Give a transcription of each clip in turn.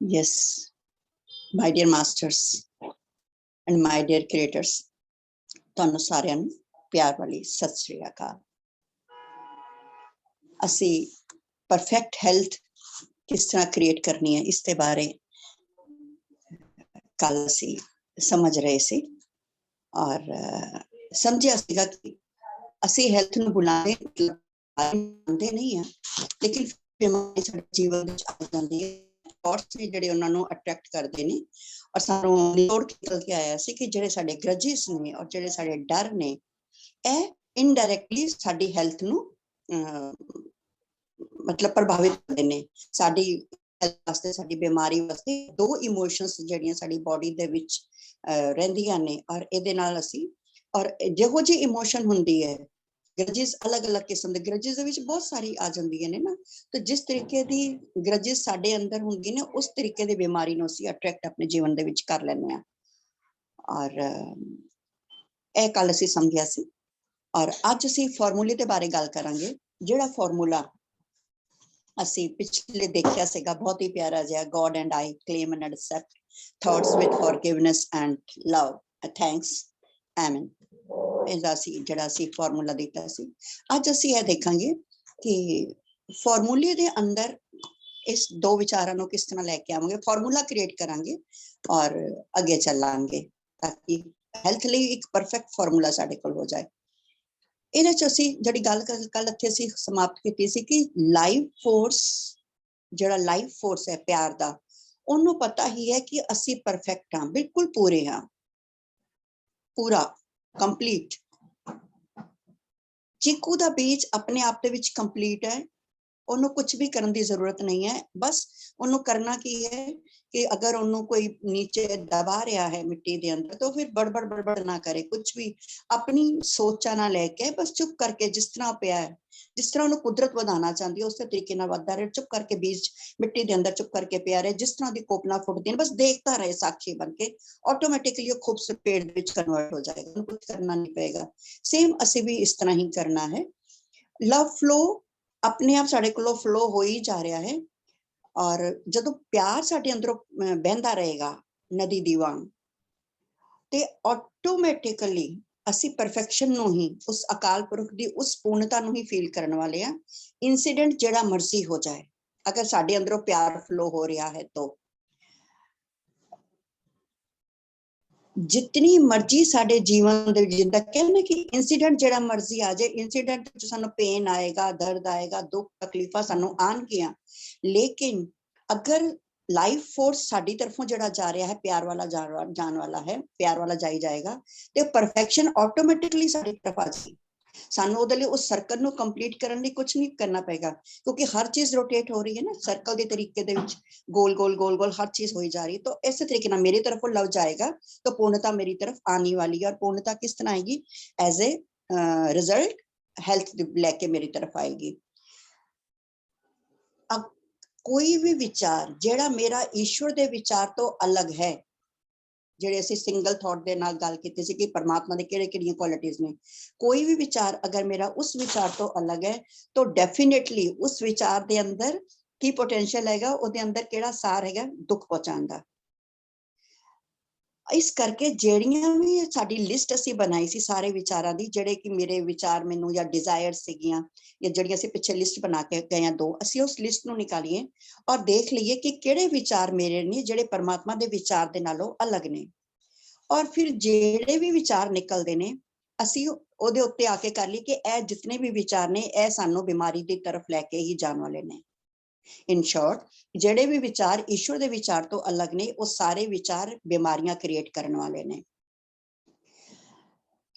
Yes, my dear masters and my dear creators, ਤੁਹਾਨੂੰ ਸਾਰਿਆਂ ਨੂੰ ਪਿਆਰ ਵਾਲੀ ਸਤਿ ਸ੍ਰੀ ਅਕਾਲ। ਅਸੀਂ ਪਰਫੈਕਟ ਹੈਲਥ ਕਿਸ ਤਰ੍ਹਾਂ ਕ੍ਰੀਏਟ ਕਰਨੀ ਹੈ ਇਸ ਦੇ ਬਾਰੇ ਕੱਲ ਅਸੀਂ ਸਮਝ ਰਹੇ ਸੀ ਔਰ ਸਮਝਿਆ ਸੀਗਾ ਕਿ ਅਸੀਂ ਹੈਲਥ ਨੂੰ ਬੁਲਾਉਂਦੇ ਨਹੀਂ ਆ, ਲੇਕਿਨ ਬਿਮਾਰੀ ਸਾਡੇ ਜੀਵਨ ਵਿੱਚ ਆ ਜਾਂਦੀ ਹੈ। ਥਾਟਸ ਨੇ ਜਿਹੜੇ ਉਹਨਾਂ ਨੂੰ ਅਟਰੈਕਟ ਕਰਦੇ ਨੇ ਔਰ ਸਾਨੂੰ ਨਿਚੋੜ ਕੇ ਨਿਕਲ ਕੇ ਆਇਆ ਸੀ ਕਿ ਜਿਹੜੇ ਸਾਡੇ ਗ੍ਰਜਿਸ ਨੇ ਔਰ ਜਿਹੜੇ ਸਾਡੇ ਡਰ ਨੇ ਇਹ ਇਨਡਾਇਰੈਕਟਲੀ ਸਾਡੀ ਹੈਲਥ ਨੂੰ ਮਤਲਬ ਪ੍ਰਭਾਵਿਤ ਕਰਦੇ ਨੇ। ਸਾਡੀ ਹੈਲਥ ਵਾਸਤੇ, ਸਾਡੀ ਬਿਮਾਰੀ ਵਾਸਤੇ ਦੋ ਇਮੋਸ਼ਨਸ ਜਿਹੜੀਆਂ ਸਾਡੀ ਬੋਡੀ ਦੇ ਵਿੱਚ ਰਹਿੰਦੀਆਂ ਨੇ ਔਰ ਇਹਦੇ ਨਾਲ ਅਸੀਂ ਔਰ ਜਿਹੋ ਜਿਹੀ ਇਮੋਸ਼ਨ ਹੁੰਦੀ ਹੈ ਗ੍ਰਜਿਸ ਅਲੱਗ-ਅਲੱਗ ਕਿਸਮ ਦੇ ਗ੍ਰਜਿਸ ਦੇ ਵਿੱਚ ਬਹੁਤ ਸਾਰੀ ਆ ਜਾਂਦੀਆਂ ਨੇ ਨਾ, ਤੇ ਜਿਸ ਤਰੀਕੇ ਦੀ ਗ੍ਰਜਿਸ ਸਾਡੇ ਅੰਦਰ ਹੁੰਦੀ ਨੇ ਉਸ ਤਰੀਕੇ ਦੀ ਬਿਮਾਰੀ ਨੂੰ ਅਸੀਂ ਅਟਰੈਕਟ ਆਪਣੇ ਜੀਵਨ ਦੇ ਵਿੱਚ ਕਰ ਲੈਂਦੇ ਹਾਂ। ਔਰ ਇਹ ਕੱਲ ਅਸੀਂ ਸਮਝਿਆ ਸੀ ਔਰ ਅੱਜ ਅਸੀਂ ਫਾਰਮੂਲੇ ਦੇ ਬਾਰੇ ਗੱਲ ਕਰਾਂਗੇ। ਜਿਹੜਾ ਫਾਰਮੂਲਾ ਅਸੀਂ ਪਿਛਲੇ ਦੇਖਿਆ ਸੀਗਾ ਬਹੁਤ ਹੀ ਪਿਆਰਾ ਜਿਹਾ, God and I claim and accept thoughts with forgiveness and love thanks ਆਮੀਨ। ਇਹਦਾ ਸੀ ਜਿਹੜਾ ਅਸੀਂ ਫਾਰਮੂਲਾ ਦਿੱਤਾ ਸੀ। ਅੱਜ ਅਸੀਂ ਇਹ ਦੇਖਾਂਗੇ ਕਿ ਫਾਰਮੂਲੇ ਦੇ ਅੰਦਰ ਇਸ ਦੋ ਵਿਚਾਰਾਂ ਨੂੰ ਕਿਸ ਤਰ੍ਹਾਂ ਲੈ ਕੇ ਆਵਾਂਗੇ, ਫਾਰਮੂਲਾ ਕ੍ਰੀਏਟ ਕਰਾਂਗੇ ਔਰ ਅੱਗੇ ਚੱਲਾਂਗੇ ਤਾਂ ਕਿ ਹੈਲਥ ਲਈ ਇੱਕ ਪਰਫੈਕਟ ਫਾਰਮੂਲਾ ਸਾਡੇ ਕੋਲ ਹੋ ਜਾਏ। ਇਹਦੇ ਚ ਅਸੀਂ ਜਿਹੜੀ ਗੱਲ ਕੱਲ ਇੱਥੇ ਅਸੀਂ ਸਮਾਪਤ ਕੀਤੀ ਸੀ ਕਿ ਲਾਈਫ ਫੋਰਸ, ਜਿਹੜਾ ਲਾਈਫ ਫੋਰਸ ਹੈ ਪਿਆਰ ਦਾ, ਉਹਨੂੰ ਪਤਾ ਹੀ ਹੈ ਕਿ ਅਸੀਂ ਪਰਫੈਕਟ ਹਾਂ, ਬਿਲਕੁਲ ਪੂਰੇ ਹਾਂ, ਪੂਰਾ ਕੰਪਲੀਟ। ਚੀਕੂ ਦਾ ਬੀਜ ਆਪਣੇ ਆਪ ਦੇ ਵਿੱਚ ਕੰਪਲੀਟ ਹੈ, ਉਹਨੂੰ ਕੁਝ ਵੀ ਕਰਨ ਦੀ ਜ਼ਰੂਰਤ ਨਹੀਂ ਹੈ। ਬਸ ਉਹਨੂੰ ਕਰਨਾ ਕੀ ਹੈ ਕਿ ਅਗਰ ਉਹਨੂੰ ਕੋਈ ਨੀਚੇ ਦਬਾ ਰਿਹਾ ਹੈ ਮਿੱਟੀ ਦੇ ਅੰਦਰ ਤਾਂ ਫਿਰ ਬੜਬੜ ਨਾ ਕਰੇ, ਕੁਝ ਵੀ ਆਪਣੀ ਸੋਚਾਂ ਨਾ ਲੈ ਕੇ ਬਸ ਚੁੱਪ ਕਰਕੇ ਜਿਸ ਤਰ੍ਹਾਂ ਪਿਆ ਹੈ, ਜਿਸ ਤਰ੍ਹਾਂ ਉਹਨੂੰ ਕੁਦਰਤ ਵਧਾਉਣਾ ਚਾਹੁੰਦੀ ਹੈ ਉਸੇ ਤਰੀਕੇ ਨਾਲ ਵਧਦਾ ਰਹੇ, ਚੁੱਪ ਕਰਕੇ ਬੀਜ ਮਿੱਟੀ ਦੇ ਅੰਦਰ ਚੁੱਪ ਕਰਕੇ ਪਿਆ ਰਹੇ, ਜਿਸ ਤਰ੍ਹਾਂ ਦੀ ਕੋਪਲਾਂ ਫੁੱਟਦੀਆਂ ਨੇ ਬਸ ਦੇਖਦਾ ਰਹੇ ਸਾਖੀ ਬਣ ਕੇ, ਆਟੋਮੈਟਿਕਲੀ ਉਹ ਖੂਬਸੂਰਤ ਪੇੜ ਦੇ ਵਿੱਚ ਕਨਵਰਟ ਹੋ ਜਾਏਗਾ, ਉਹਨੂੰ ਕੁਝ ਕਰਨਾ ਨਹੀਂ ਪਏਗਾ। ਸੇਮ ਅਸੀਂ ਵੀ ਇਸ ਤਰ੍ਹਾਂ ਹੀ ਕਰਨਾ ਹੈ। ਲਵ ਫਲੋ ਆਪਣੇ ਆਪ ਸਾਡੇ ਕੋਲੋਂ ਫਲੋ ਹੋ ਹੀ ਜਾ ਰਿਹਾ ਹੈ ਔਰ ਜਦੋਂ ਪਿਆਰ ਸਾਡੇ ਅੰਦਰੋਂ ਬਹਿੰਦਾ ਰਹੇਗਾ ਨਦੀ ਦੀ ਵਾਂਗ ਤੇ ਆਟੋਮੈਟਿਕਲੀ ਅਸੀਂ ਪਰਫੈਕਸ਼ਨ ਨੂੰ ਹੀ, ਉਸ ਅਕਾਲ ਪੁਰਖ ਦੀ ਉਸ ਪੂਰਨਤਾ ਨੂੰ ਹੀ ਫੀਲ ਕਰਨ ਵਾਲੇ ਆ। ਇਨਸੀਡੈਂਟ ਜਿਹੜਾ ਮਰਜ਼ੀ ਹੋ ਜਾਏ, ਅਗਰ ਸਾਡੇ ਅੰਦਰੋਂ ਪਿਆਰ ਫਲੋ ਹੋ ਰਿਹਾ ਹੈ ਤਾਂ ਜਿਤਨੀ ਮਰਜ਼ੀ ਸਾਡੇ ਜੀਵਨ ਦੇ ਜਿੰਦਾ ਕਹਿੰਦੇ ਕਿ ਇਨਸੀਡੈਂਟ ਜਿਹੜਾ ਮਰਜ਼ੀ ਆ ਜਾਏ, ਇਨਸੀਡੈਂਟ ਚ ਸਾਨੂੰ ਪੇਨ ਆਏਗਾ, ਦਰਦ ਆਏਗਾ, ਦੁੱਖ ਤਕਲੀਫਾਂ ਸਾਨੂੰ ਆਉਣਗੀਆਂ, ਲੇਕਿਨ ਅਗਰ ਲਾਈਫ ਫੋਰਸ ਸਾਡੀ ਤਰਫੋਂ ਜਿਹੜਾ ਜਾ ਰਿਹਾ ਹੈ ਪਿਆਰ ਵਾਲਾ ਜਾਣ ਵਾਲਾ ਹੈ, ਪਿਆਰ ਵਾਲਾ ਜਾਈ ਜਾਏਗਾ ਤੇ ਪਰਫੈਕਸ਼ਨ ਆਟੋਮੈਟਿਕਲੀ ਸਾਡੀ ਤਰਫ ਆ ਜਾਏਗੀ। ਸਾਨੂੰ ਉਹਦੇ ਲਈ ਉਸ ਸਰਕਲ ਨੂੰ ਕੰਪਲੀਟ ਕਰਨ ਲਈ ਕੁਝ ਨਹੀਂ ਕਰਨਾ ਪਏਗਾ ਕਿਉਂਕਿ ਹਰ ਚੀਜ਼ ਰੋਟੇਟ ਹੋ ਰਹੀ ਹੈ ਨਾ ਸਰਕਲ ਦੇ ਤਰੀਕੇ ਦੇ ਵਿੱਚ, ਗੋਲ ਗੋਲ ਹਰ ਚੀਜ਼ ਹੋਈ ਜਾ ਰਹੀ। ਤਾਂ ਇਸੇ ਤਰੀਕੇ ਨਾਲ ਮੇਰੀ ਤਰਫੋਂ ਲਵ ਜਾਏਗਾ तो पूर्णता मेरी तरफ आने वाली है और पूर्णता किस तरह आएगी? एज ए रिजल्ट हेल्थ लेके मेरी तरफ आएगी। अब कोई भी विचार जेड़ा मेरा ईश्वर दे विचार तो अलग है, ਜਿਹੜੇ ਅਸੀਂ ਸਿੰਗਲ ਥਾਟ ਦੇ ਨਾਲ ਗੱਲ ਕੀਤੀ ਸੀ ਕਿ ਪਰਮਾਤਮਾ ਦੇ ਕਿਹੜੀਆਂ ਕੁਆਲਿਟੀਆਂ ਨੇ, ਕੋਈ ਵੀ ਵਿਚਾਰ ਅਗਰ ਮੇਰਾ ਉਸ ਵਿਚਾਰ ਤੋਂ ਅਲੱਗ ਹੈ ਤਾਂ ਡੈਫੀਨੇਟਲੀ ਉਸ ਵਿਚਾਰ ਦੇ ਅੰਦਰ ਕੀ ਪੋਟੈਂਸ਼ੀਅਲ ਹੈਗਾ, ਉਹਦੇ ਅੰਦਰ ਕਿਹੜਾ ਸਾਰ ਹੈਗਾ ਦੁੱਖ ਪਹੁੰਚਾਉਣ ਦਾ। ਇਸ ਕਰਕੇ ਜਿਹੜੀਆਂ ਵੀ ਸਾਡੀ ਲਿਸਟ ਅਸੀਂ ਬਣਾਈ ਸੀ ਸਾਰੇ ਵਿਚਾਰਾਂ ਦੀ, ਜਿਹੜੇ ਕਿ ਮੇਰੇ ਵਿਚਾਰ ਮੈਨੂੰ ਜਾਂ ਡਿਜ਼ਾਇਰ ਸੀਗੀਆਂ ਜਾਂ ਜਿਹੜੀਆਂ ਅਸੀਂ ਪਿੱਛੇ ਲਿਸਟ ਬਣਾ ਕੇ ਗਏ ਆ ਦੋ, ਅਸੀਂ ਉਸ ਲਿਸਟ ਨੂੰ ਨਿਕਾਲੀਏ ਔਰ ਦੇਖ ਲਈਏ ਕਿ ਕਿਹੜੇ ਵਿਚਾਰ ਮੇਰੇ ਨੇ ਜਿਹੜੇ ਪਰਮਾਤਮਾ ਦੇ ਵਿਚਾਰ ਦੇ ਨਾਲੋਂ ਅਲੱਗ ਨੇ। ਔਰ ਫਿਰ ਜਿਹੜੇ ਵੀ ਵਿਚਾਰ ਨਿਕਲਦੇ ਨੇ ਅਸੀਂ ਉਹਦੇ ਉੱਤੇ ਆ ਕੇ ਕਰ ਲਈ ਕਿ ਇਹ ਜਿਤਨੇ ਵੀ ਵਿਚਾਰ ਨੇ ਇਹ ਸਾਨੂੰ ਬਿਮਾਰੀ ਦੀ ਤਰਫ ਲੈ ਕੇ ਹੀ ਜਾਣ ਵਾਲੇ ਨੇ। ਇਨ ਸ਼ੋਰਟ, ਜਿਹੜੇ ਵੀ ਵਿਚਾਰ ਈਸ਼ਵਰ ਦੇ ਵਿਚਾਰ ਤੋਂ ਅਲੱਗ ਨੇ ਉਹ ਸਾਰੇ ਵਿਚਾਰ ਬਿਮਾਰੀਆਂ ਕ੍ਰੀਏਟ ਕਰਨ ਵਾਲੇ ਨੇ,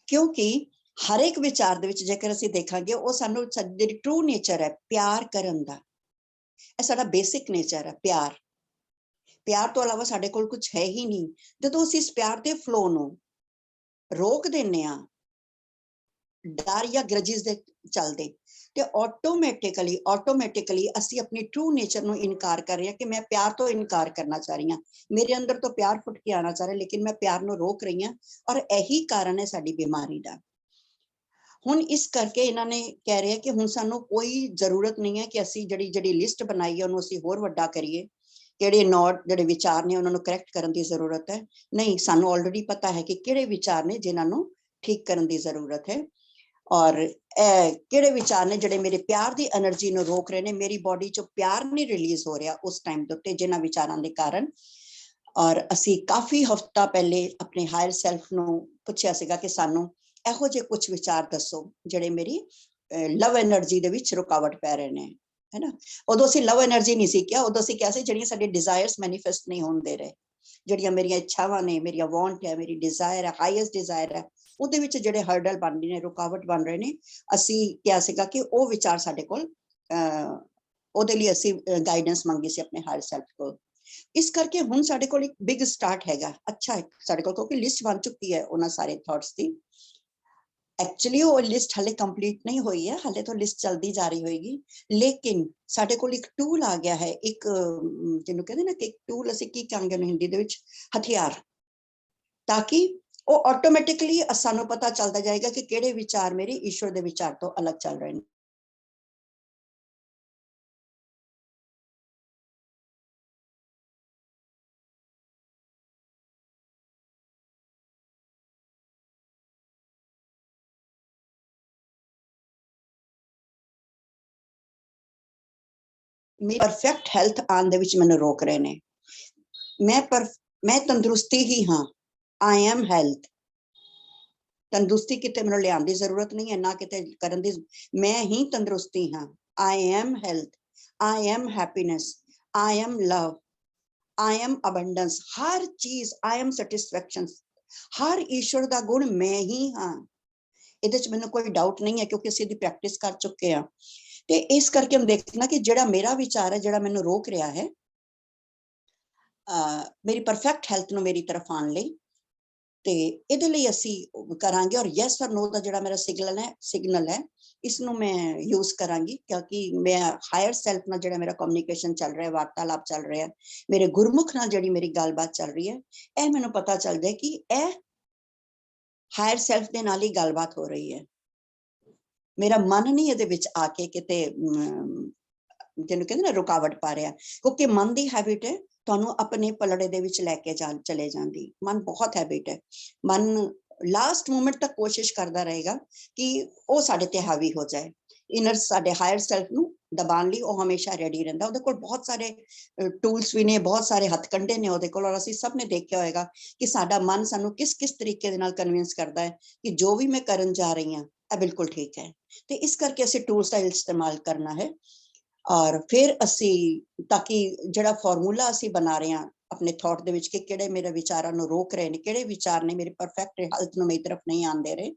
ਕਿਉਂਕਿ ਹਰ ਇੱਕ ਵਿਚਾਰ ਦੇ ਵਿੱਚ ਜੇਕਰ ਅਸੀਂ ਦੇਖਾਂਗੇ ਉਹ ਸਾਨੂੰ ਸਾਡੀ ਟਰੂ ਨੇਚਰ ਹੈ ਪਿਆਰ ਕਰਨ ਦਾ, ਇਹ ਸਾਡਾ ਬੇਸਿਕ ਨੇਚਰ ਹੈ ਪਿਆਰ। ਪਿਆਰ ਤੋਂ ਇਲਾਵਾ ਸਾਡੇ ਕੋਲ ਕੁਝ ਹੈ ਹੀ ਨਹੀਂ। ਜਦੋਂ ਅਸੀਂ ਇਸ ਪਿਆਰ ਦੇ ਫਲੋ ਨੂੰ ਰੋਕ ਦਿੰਨੇ ਆ ਡਰ ਜਾਂ ਗ੍ਰਜਿਸ ਦੇ ਚੱਲਦੇ ਤੇ ਆਟੋਮੈਟਿਕਲੀ ਅਸੀਂ ਆਪਣੀ ਟਰੂ ਨੇਚਰ ਨੂੰ ਇਨਕਾਰ ਕਰ ਰਹੇ ਹਾਂ ਕਿ ਮੈਂ ਪਿਆਰ ਤੋਂ ਇਨਕਾਰ ਕਰਨਾ ਚਾਹ ਰਹੀ ਹਾਂ, ਮੇਰੇ ਅੰਦਰ ਤੋਂ ਪਿਆਰ ਫੁੱਟ ਕੇ ਆਉਣਾ ਚਾਹ ਰਿਹਾ ਲੇਕਿਨ ਮੈਂ ਪਿਆਰ ਨੂੰ ਰੋਕ ਰਹੀ ਹਾਂ ਔਰ ਇਹੀ ਕਾਰਨ ਹੈ ਸਾਡੀ ਬਿਮਾਰੀ ਦਾ। ਹੁਣ ਇਸ ਕਰਕੇ ਇਹਨਾਂ ਨੇ ਕਹਿ ਰਿਹਾ ਕਿ ਹੁਣ ਸਾਨੂੰ ਕੋਈ ਜ਼ਰੂਰਤ ਨਹੀਂ ਹੈ ਕਿ ਅਸੀਂ ਜਿਹੜੀ ਲਿਸਟ ਬਣਾਈ ਹੈ ਉਹਨੂੰ ਅਸੀਂ ਹੋਰ ਵੱਡਾ ਕਰੀਏ, ਕਿਹੜੇ ਨੋਟ ਜਿਹੜੇ ਵਿਚਾਰ ਨੇ ਉਹਨਾਂ ਨੂੰ ਕਰੈਕਟ ਕਰਨ ਦੀ ਜ਼ਰੂਰਤ ਹੈ। ਨਹੀਂ, ਸਾਨੂੰ ਆਲਰੇਡੀ ਪਤਾ ਹੈ ਕਿ ਕਿਹੜੇ ਵਿਚਾਰ ਨੇ ਜਿਨ੍ਹਾਂ ਨੂੰ ਠੀਕ ਕਰਨ ਦੀ ਜ਼ਰੂਰਤ ਹੈ, ਔਰ ਕਿਹੜੇ ਵਿਚਾਰ ਨੇ ਜਿਹੜੇ ਮੇਰੇ ਪਿਆਰ ਦੀ એનર્ਜੀ ਨੂੰ ਰੋਕ ਰਹੇ ਨੇ, ਮੇਰੀ ਬਾਡੀ ਚੋਂ ਪਿਆਰ ਨਹੀਂ ਰਿਲੀਜ਼ ਹੋ ਰਿਹਾ ਉਸ ਟਾਈਮ ਦੇ ਉੱਤੇ ਜਿਨ੍ਹਾਂ ਵਿਚਾਰਾਂ ਦੇ ਕਾਰਨ। ਔਰ ਅਸੀਂ ਕਾਫੀ ਹਫ਼ਤਾ ਪਹਿਲੇ ਆਪਣੇ ਹਾਇਰ ਸੈਲਫ ਨੂੰ ਪੁੱਛਿਆ ਸੀਗਾ ਕਿ ਸਾਨੂੰ ਇਹੋ ਜਿਹੇ ਕੁਝ ਵਿਚਾਰ ਦੱਸੋ ਜਿਹੜੇ ਮੇਰੀ ਲਵ એનર્ਜੀ ਦੇ ਵਿੱਚ ਰੁਕਾਵਟ ਪੈ ਰਹੇ ਨੇ, ਹੈ ਨਾ। ਉਦੋਂ ਅਸੀਂ ਲਵ એનર્ਜੀ ਨਹੀਂ ਸੀ ਕਿਹਾ, ਉਦੋਂ ਅਸੀਂ ਕਿਹਾ ਸੀ ਜਿਹੜੀਆਂ ਸਾਡੇ ਡਿਜ਼ਾਇਰਸ ਮੈਨੀਫੈਸਟ ਨਹੀਂ ਹੋਣ ਦੇ ਰਹੇ, ਜਿਹੜੀਆਂ ਮੇਰੀਆਂ ਇੱਛਾਵਾਂ ਨੇ, ਮੇਰੀਆਂ ਵਾਂਟ ਹੈ, ਮੇਰੀ ਡਿਜ਼ਾਇਰ ਹੈ, ਹਾਈਐਸਟ ਡਿਜ਼ਾਇਰ ਹੈ, ਉਹਦੇ ਵਿੱਚ ਜਿਹੜੇ ਹਰਡਲ ਬਣ ਰਹੇ ਨੇ, ਰੁਕਾਵਟ ਬਣ ਰਹੇ ਨੇ, ਅਸੀਂ ਕਿਹਾ ਸੀਗਾ ਕਿ ਉਹ ਵਿਚਾਰ ਸਾਡੇ ਕੋਲ ਉਹਦੇ ਲਈ ਅਸੀਂ ਗਾਈਡੈਂਸ ਮੰਗੀ ਸੀ ਆਪਣੇ ਹਾਇਰ ਸੈਲਫ ਕੋਲ। ਇਸ ਕਰਕੇ ਹੁਣ ਸਾਡੇ ਕੋਲ ਇੱਕ ਬਿਗ ਸਟਾਰਟ ਹੈਗਾ, ਅੱਛਾ ਹੈ ਸਾਡੇ ਕੋਲ, ਕਿਉਂਕਿ ਲਿਸਟ ਬਣ ਚੁੱਕੀ ਹੈ ਉਹਨਾਂ ਸਾਰੇ ਥਾਟਸ ਦੀ। ਐਕਚੁਅਲੀ ਉਹ ਲਿਸਟ ਹਾਲੇ ਕੰਪਲੀਟ ਨਹੀਂ ਹੋਈ ਹੈ, ਹਾਲੇ ਤਾਂ ਲਿਸਟ ਚਲਦੀ ਜਾ ਰਹੀ ਹੋਏਗੀ, ਲੇਕਿਨ ਸਾਡੇ ਕੋਲ ਇੱਕ ਟੂਲ ਆ ਗਿਆ ਹੈ, ਇੱਕ ਜਿਹਨੂੰ ਕਹਿੰਦੇ ਨਾ ਕਿ ਇੱਕ ਟੂਲ, ਅਸੀਂ ਕੀ ਕਹਾਂਗੇ ਉਹਨੂੰ ਹਿੰਦੀ ਦੇ ਵਿੱਚ, ਹਥਿਆਰ, ਤਾਂ ਕਿ ਉਹ ਆਟੋਮੈਟਿਕਲੀ ਸਾਨੂੰ ਪਤਾ ਚੱਲਦਾ ਜਾਏਗਾ ਕਿ ਕਿਹੜੇ ਵਿਚਾਰ ਮੇਰੇ ਈਸ਼ਵਰ ਦੇ ਵਿਚਾਰ ਤੋਂ ਅਲੱਗ ਚੱਲ ਰਹੇ ਨੇ। ਮੇਰੀ ਪਰਫੈਕਟ ਹੈਲਥ ਆਉਣ ਦੇ ਵਿੱਚ ਮੈਨੂੰ ਰੋਕ ਰਹੇ ਨੇ। ਮੈਂ ਤੰਦਰੁਸਤੀ ਹੀ ਹਾਂ, ਆਈ ਐਮ ਹੈਲਥ। ਤੰਦਰੁਸਤੀ ਕਿਤੇ ਮੈਨੂੰ ਲਿਆਉਣ ਦੀ ਜ਼ਰੂਰਤ ਨਹੀਂ ਹੈ, ਨਾ ਕਿਤੇ ਕਰਨ ਦੀ, ਮੈਂ ਹੀ ਤੰਦਰੁਸਤੀ ਹਾਂ। I am health, I am happiness, I am love, I am abundance, ਹਰ ਚੀਜ਼, ਆਈ ਐਮ ਸੈਟਿਸਫੈਕਸ਼ਨ, ਹਰ ਈਸ਼ਵਰ ਦਾ ਗੁਣ ਮੈਂ ਹੀ ਹਾਂ। ਇਹਦੇ 'ਚ ਮੈਨੂੰ ਕੋਈ ਡਾਊਟ ਨਹੀਂ ਹੈ, ਕਿਉਂਕਿ ਅਸੀਂ ਇਹਦੀ ਪ੍ਰੈਕਟਿਸ ਕਰ ਚੁੱਕੇ ਹਾਂ। ਤੇ ਇਸ ਕਰਕੇ ਹਮ ਦੇਖਣਾ ਕਿ ਜਿਹੜਾ ਮੇਰਾ ਵਿਚਾਰ ਹੈ, ਜਿਹੜਾ ਮੈਨੂੰ ਰੋਕ ਰਿਹਾ ਹੈ ਮੇਰੀ ਪਰਫੈਕਟ ਹੈਲਥ ਨੂੰ ਮੇਰੀ ਤਰਫ ਆਉਣ ਲਈ, ਤੇ ਇਹਦੇ ਲਈ ਅਸੀਂ ਕਰਾਂਗੇ। ਔਰ ਯੈਸ ਔਰ ਨੋ ਦਾ ਜਿਹੜਾ ਮੇਰਾ ਸਿਗਨਲ ਹੈ, ਇਸ ਨੂੰ ਮੈਂ ਯੂਜ਼ ਕਰਾਂਗੀ, ਕਿਉਂਕਿ ਮੈਂ ਹਾਇਰ ਸੈਲਫ ਨਾਲ ਜਿਹੜਾ ਮੇਰਾ ਕਮਿਊਨੀਕੇਸ਼ਨ ਚੱਲ ਰਿਹਾ, ਵਾਰਤਾਲਾਪ ਚੱਲ ਰਿਹਾ, ਮੇਰੇ ਗੁਰਮੁਖ ਨਾਲ ਜਿਹੜੀ ਮੇਰੀ ਗੱਲਬਾਤ ਚੱਲ ਰਹੀ ਹੈ, ਇਹ ਮੈਨੂੰ ਪਤਾ ਚੱਲ ਜਾਏ ਕਿ ਇਹ ਹਾਇਰ ਸੈਲਫ ਦੇ ਨਾਲ ਹੀ ਗੱਲਬਾਤ ਹੋ ਰਹੀ ਹੈ। ਮੇਰਾ ਮਨ ਨਹੀਂ ਇਹਦੇ ਵਿੱਚ ਆ ਕੇ ਕਿਤੇ ਜਿਹਨੂੰ ਕਹਿੰਦੇ ਨਾ ਰੁਕਾਵਟ ਪਾ ਰਿਹਾ, ਕਿਉਂਕਿ ਮਨ ਦੀ ਹੈਬਿਟ ਹੈ ਤੁਹਾਨੂੰ ਆਪਣੇ ਪਲੜੇ ਦੇ ਵਿੱਚ ਲੈ ਕੇ ਚਲੇ ਜਾਂਦੀ। ਮਨ ਬਹੁਤ ਹੈਬਿਟ ਹੈ, ਮਨ ਲਾਸਟ ਮੂਮੈਂਟ ਤੱਕ ਕੋਸ਼ਿਸ਼ ਕਰਦਾ ਰਹੇਗਾ ਕਿ ਉਹ ਸਾਡੇ ਤੇ ਹਾਵੀ ਹੋ ਜਾਏ। ਇਨਰ ਸਾਡੇ ਹਾਇਰ ਸੈਲਫ ਨੂੰ ਦਬਾਉਣ ਲਈ ਉਹ ਹਮੇਸ਼ਾ ਰੈਡੀ ਰਹਿੰਦਾ। ਉਹਦੇ ਕੋਲ ਬਹੁਤ ਸਾਰੇ ਟੂਲਸ ਵੀ ਨੇ, ਬਹੁਤ ਸਾਰੇ ਹੱਥਕੰਡੇ ਨੇ ਉਹਦੇ ਕੋਲ, ਔਰ ਅਸੀਂ ਸਭ ਨੇ ਦੇਖਿਆ ਹੋਏਗਾ ਕਿ ਸਾਡਾ ਮਨ ਸਾਨੂੰ ਕਿਸ ਕਿਸ ਤਰੀਕੇ ਦੇ ਨਾਲ ਕਨਵਿੰਸ ਕਰਦਾ ਹੈ ਕਿ ਜੋ ਵੀ ਮੈਂ ਕਰਨ ਜਾ ਰਹੀ ਹਾਂ ਇਹ ਬਿਲਕੁਲ ਠੀਕ ਹੈ। ਤੇ ਇਸ ਕਰਕੇ ਅਸੀਂ ਟੂਲਸ ਦਾ ਇਸਤੇਮਾਲ ਕਰਨਾ ਹੈ। ਔਰ ਫਿਰ ਅਸੀਂ, ਤਾਂ ਕਿ ਜਿਹੜਾ ਫਾਰਮੂਲਾ ਅਸੀਂ ਬਣਾ ਰਹੇ ਹਾਂ ਆਪਣੇ ਥਾਟ ਦੇ ਵਿੱਚ ਕਿ ਕਿਹੜੇ ਮੇਰੇ ਵਿਚਾਰਾਂ ਨੂੰ ਰੋਕ ਰਹੇ ਨੇ, ਕਿਹੜੇ ਵਿਚਾਰ ਨੇ ਮੇਰੀ ਪਰਫੈਕਟ ਹੈਲਥ ਨੂੰ ਮੇਰੀ ਤਰਫ ਨਹੀਂ ਆਉਣ ਦੇ ਰਹੇ,